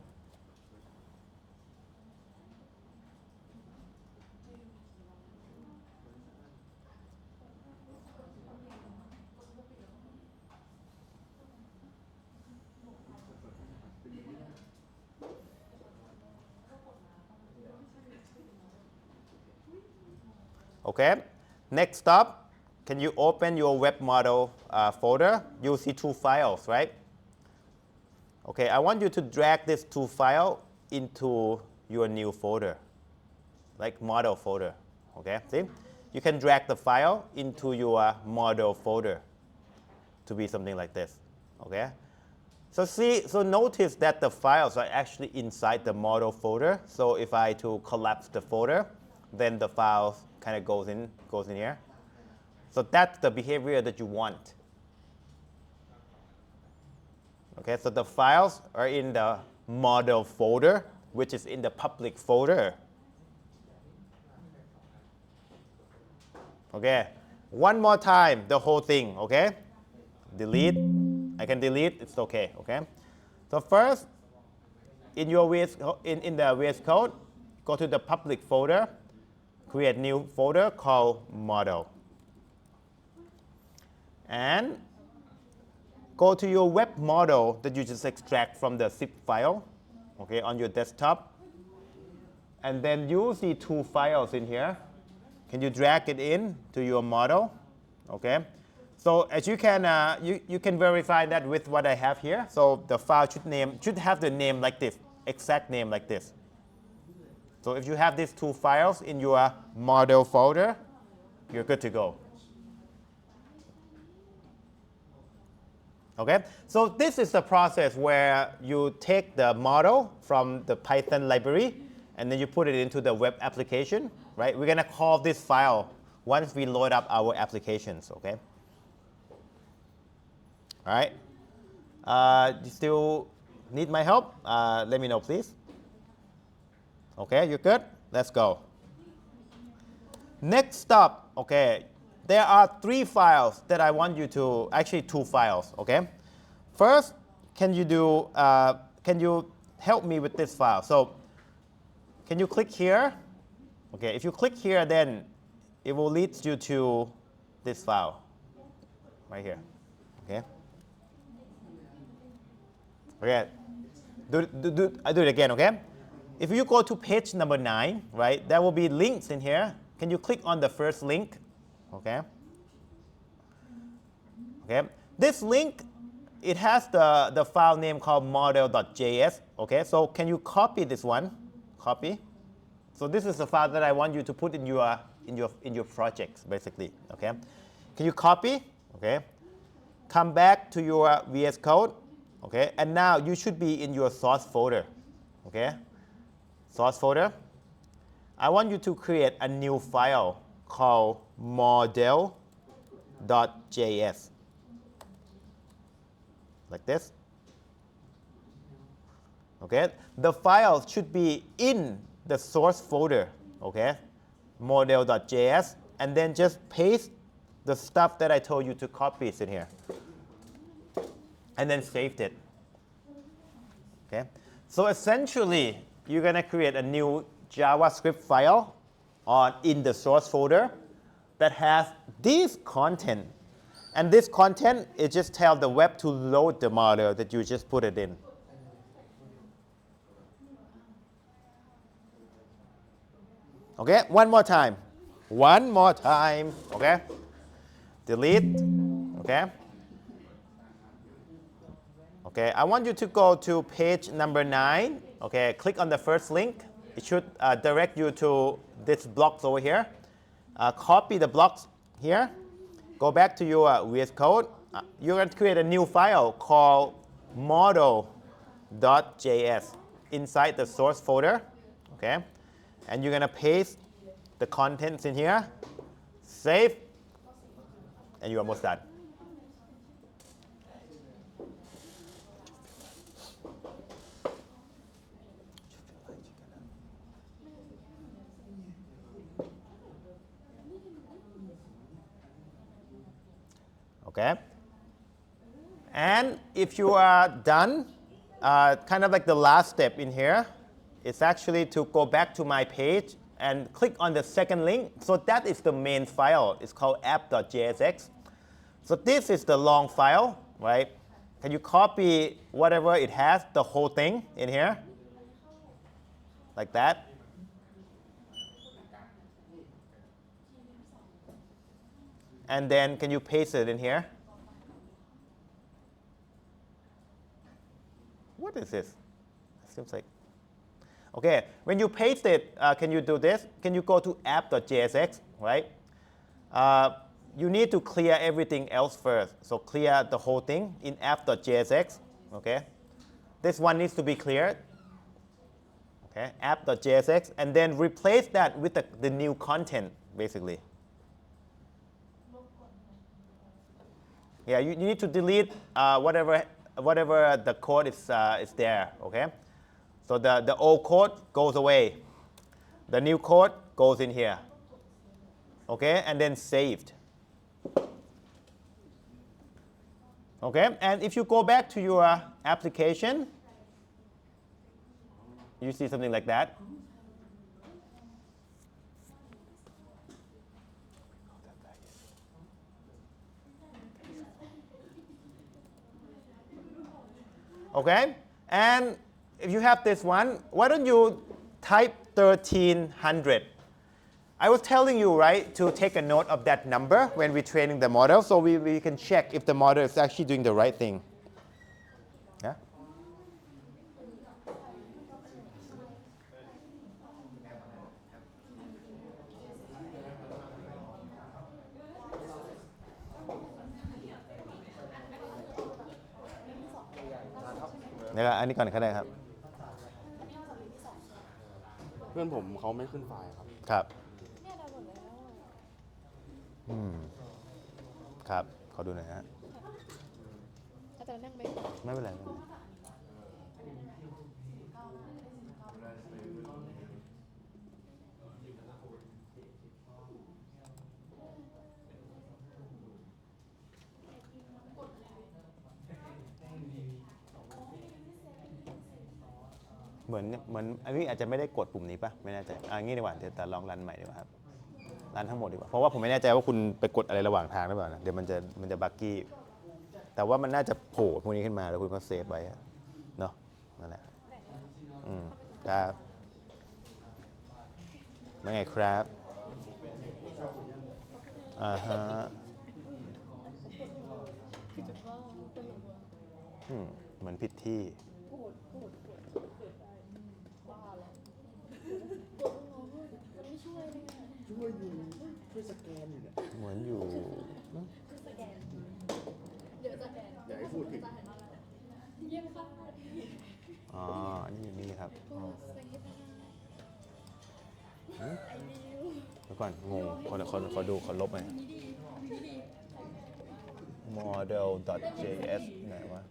Okay. Next stop, can you open your web model folder? You'll see two files, right? Okay, I want you to drag these two files into your new folder, like model folder. Okay, see? You can drag the file into your model folder to be something like this. Okay? So notice that the files are actually inside the model folder. So if I collapse the folder, then the files kind of goes in here. So that's the behavior that you want. Okay, so the files are in the model folder, which is in the public folder. Okay, one more time, the whole thing, okay? Delete, I can delete, it's okay, okay? So first, in the VS Code, go to the public folder, create new folder called model. And go to your web model that you just extract from the zip file, okay, on your desktop. And then you see two files in here. Can you drag it in to your model? Okay. So as you can verify that with what I have here. So the file should have the name like this, exact name like this. So if you have these two files in your model folder, you're good to go. Okay, so this is the process where you take the model from the Python library and then you put it into the web application, right? We're going to call this file once we load up our applications, okay? All right. You still need my help? Let me know, please. Okay, you good? Let's go. Next up, okay, there are 3 files that I want you to, actually 2 files, okay? First, can you help me with this file? So, can you click here? Okay, if you click here, then it will lead you to this file, right here, okay? Okay, I do it again, okay? If you go to page number 9, right, there will be links in here. Can you click on the first link? Okay. Okay. This link, it has the file name called model.js. Okay. So can you copy this one? Copy. So this is the file that I want you to put in your projects, basically. Okay. Can you copy? Okay. Come back to your VS Code. Okay. And now you should be in your source folder. Okay. Source folder. I want you to create a new file called model.js. Like this. Okay. The file should be in the source folder. Okay. Model.js. And then just paste the stuff that I told you to copy in here. And then saved it. Okay. So essentially, you're going to create a new JavaScript file in the source folder that has this content. And this content, it just tells the web to load the model that you just put it in. Okay, one more time. One more time, okay? Delete, okay? Okay, I want you to go to page number 9. Okay, click on the first link. It should direct you to this blocks over here. Copy the blocks here. Go back to your VS Code. You're going to create a new file called model.js inside the source folder. Okay, and you're going to paste the contents in here. Save, and you're almost done. Okay. And if you are done, kind of like the last step in here, it's actually to go back to my page and click on the second link. So that is the main file. It's called app.jsx. So this is the long file, right? Can you copy whatever it has, the whole thing in here? Like that. And then can you paste it in here? What is this? It seems like. Okay, when you paste it, can you do this? Can you go to app.jsx, right? You need to clear everything else first. So clear the whole thing in app.jsx. Okay, this one needs to be cleared. Okay, app.jsx, and then replace that with the new content, basically. Yeah, you need to delete whatever the code is there, okay? So the old code goes away. The new code goes in here, okay? And then saved. Okay, and if you go back to your application, you see something like that. Okay, and if you have this one, why don't you type 1300? I was telling you, right, to take a note of that number when we're training the model so we can check if the model is actually doing the right thing. Yeah? แล้วก็อันนี้ก่อนก็ได้ครับ เพื่อนผมเขาไม่ขึ้นไฟล์ครับ ครับอืมครับขอดูหน่อยฮะ อาจารย์นั่งไหม ไม่เป็นไรไม่เป็นไรเหมือนอันนี้อาจจะไม่ได้กดปุ่มนี้ปะไม่แน่ใจงี้ดีกว่าเดี๋ยวแต่ลองรันใหม่ดีกว่าครับรันทั้งหมดดีกว่าเพราะว่าผมไม่แน่ใจว่าคุณไปกดอะไรระหว่างทางหรือเปล่านะเดี๋ยวมันจะบักกี้แต่ว่ามันน่าจะโผล่พวกนี้ขึ้นมาแล้วคุณก็เซฟไว้เนาะนั่นแหละครับไม่ไงครับฮะเหมือนผิดที่ช่วยสแกนอยู่เนี่ย เหมือนอยู่ อย่าให้พูดถึง อ๋อนี่ครับเดี๋ยวก่อนงงขอดูขอลบหน่อย model.js ไหนวะ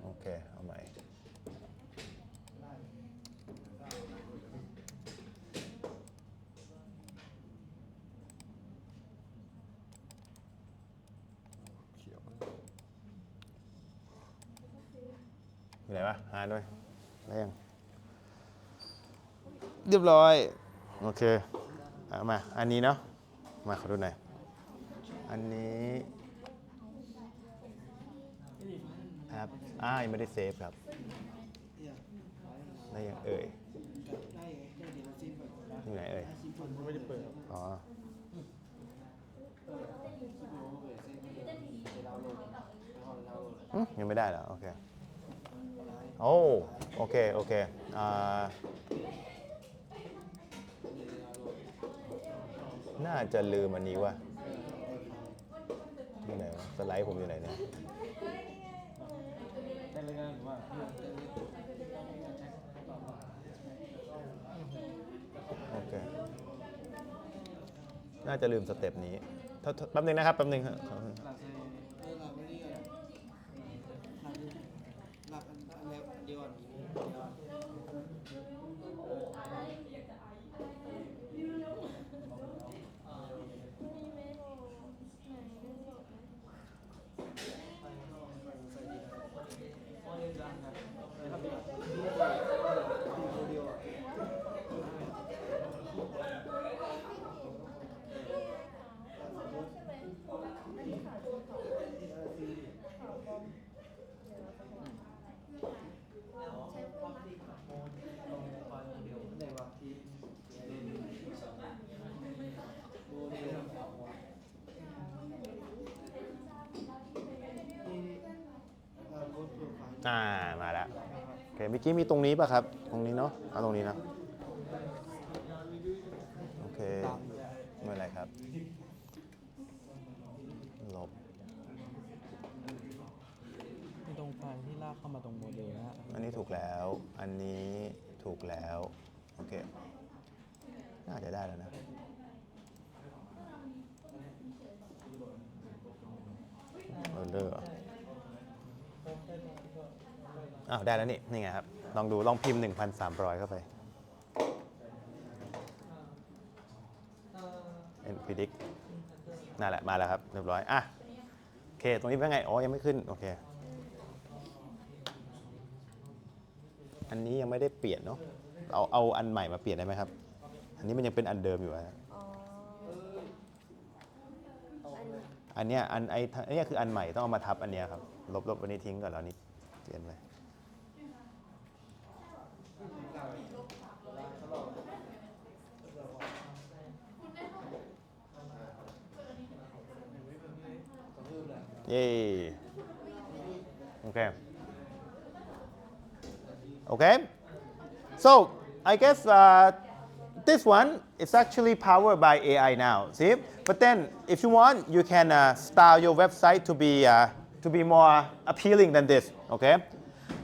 โอเคเอาใหม่อยู่ไหนวะหาด้วยได้ยังเรียบร้อยโอเคเอามาอันนี้เนาะมาขอดูหน่อยอันนี้ครับยังไม่ได้เซฟครับได้ยังเอ่ยอยู่ไหนเอ่ยไม่ได้เปิดอ๋อยังไม่ได้เหรอโอเคโอเคน่าจะลืมอันนี้ว่ะอยู่ไหนวะสไลด์ผมอยู่ไหนเนี่ยโอเคน่าจะลืมสเต็ปนี้แป๊บนึงนะครับแป๊บนึงครับมาแล้วโอเคเมื่อกี้มีตรงนี้ป่ะครับตรงนี้เนาะเอาตรงนี้นะโอเคไม่เป็นไรครับลบ ตรงไฟล์ที่ลากเข้ามาตรงโมเดลนะฮะ อันนี้ถูกแล้วอันนี้ถูกแล้วโอเคน่าจะได้แล้วนะเลิกได้แล้วนี่ไงครับลองดูลองพิมพ์ 1,300 เข้าไป predict นั่นแหละมาแล้วครับเรียบร้อยโอเคตรงนี้เป็นไงยังไม่ขึ้นโอเคอันนี้ยังไม่ได้เปลี่ยนเนาะเอาอันใหม่มาเปลี่ยนได้ไหมครับอันนี้มันยังเป็นอันเดิมอยู่อันเนี้ยอันนี้คืออันใหม่ต้องเอามาทับอันเนี้ยครับลบอันนี้ทิ้งก่อนแล้วนี่เปลี่ยนไปเย้โอเค so I guess this one is actually powered by AI now, see? But then if you want, you can style your website to be more appealing than this, okay?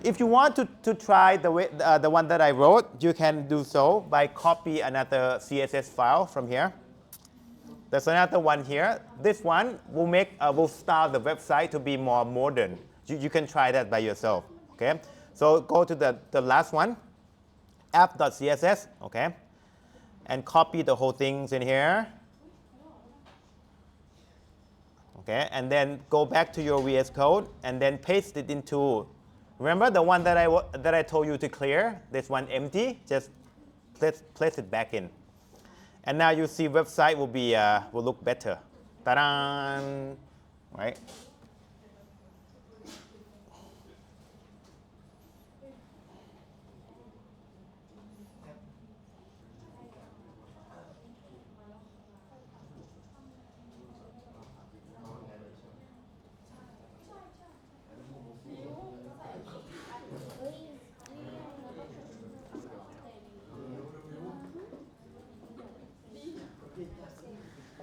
If you want to try the one that I wrote, you can do so by copy another CSS file from here. There's another one here. This one will style the website to be more modern. You can try that by yourself, okay? So go to the last one, app.css, okay? And copy the whole things in here. Okay, and then go back to your VS Code and then paste it into, remember the one that I told you to clear, this one empty, just place it back in. And now you see website will look better. Ta-da! Right?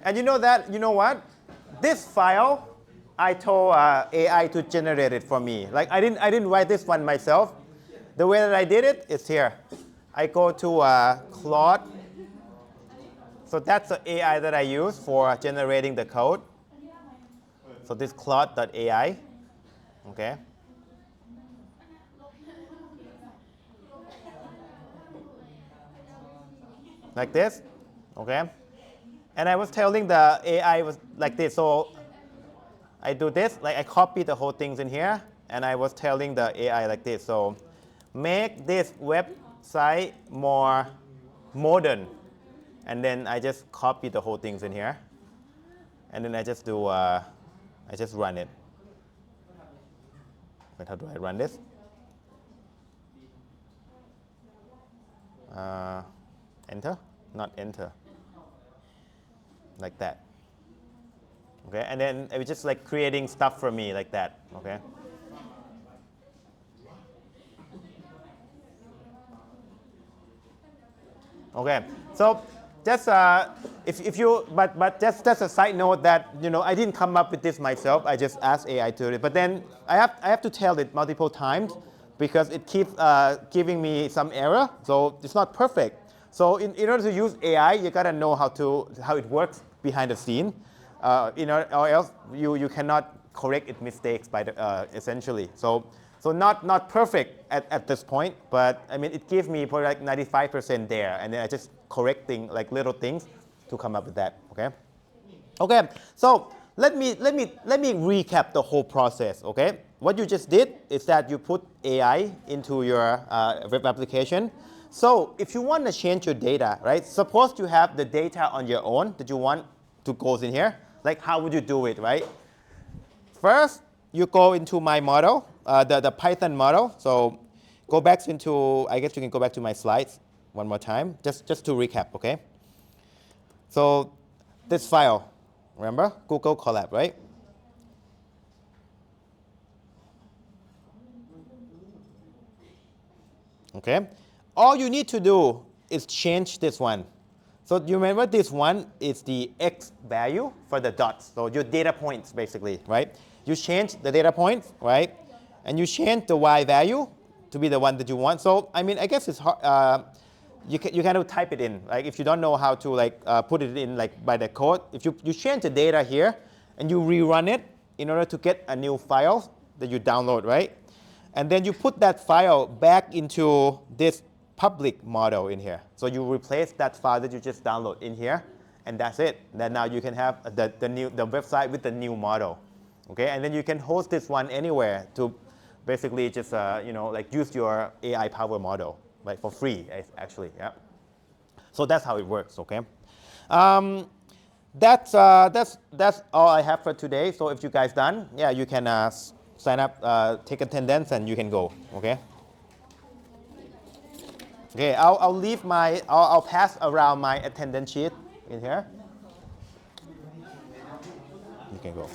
And you know what? This file, I told AI to generate it for me. Like I didn't write this one myself. The way that I did it is here. I go to Claude. So that's the AI that I use for generating the code. So this Claude.ai, okay? Like this, okay? And I was telling the AI was like this, so I do this, like I copy the whole things in here, and I was telling the AI like this, so make this website more modern, and then I just copy the whole things in here, and then I just do, I just run it. Wait, how do I run this? Enter, not enter. Like that, okay? And then it was just like creating stuff for me like that, okay? Okay, so just if you, but just a side note that I didn't come up with this myself. I just asked AI to do it, but then I have to tell it multiple times because it keeps giving me some error, so it's not perfect. So in order to use AI, you gotta know how it works behind the scene, or else you cannot correct its mistakes by essentially. So not perfect at this point, but I mean it gives me probably like 95% there, and then I just correcting like little things to come up with that. Okay. Okay. So let me recap the whole process. Okay. What you just did is that you put AI into your web application. So if you want to change your data, right? Suppose you have the data on your own that you want to go in here. Like how would you do it, right? First, you go into my model, the Python model. So go back into, I guess you can go back to my slides one more time, just to recap, okay? So this file, remember, Google Colab, right? Okay. All you need to do is change this one. So you remember this one is the X value for the dots. So your data points, basically, right? You change the data points, right? And you change the Y value to be the one that you want. So I mean, I guess it's hard. You kind of type it in. Like if you don't know how to like put it in like by the code, if you change the data here and you rerun it in order to get a new file that you download, right? And then you put that file back into this public model in here. So you replace that file that you just download in here, and that's it. Then now you can have the website with the new model, okay? And then you can host this one anywhere to basically just like use your AI power model, like for free actually, yeah. So that's how it works, okay? That's all I have for today. So if you guys done, yeah, you can sign up, take attendance, and you can go, okay? Okay, I'll pass around my attendance sheet in here. You can go.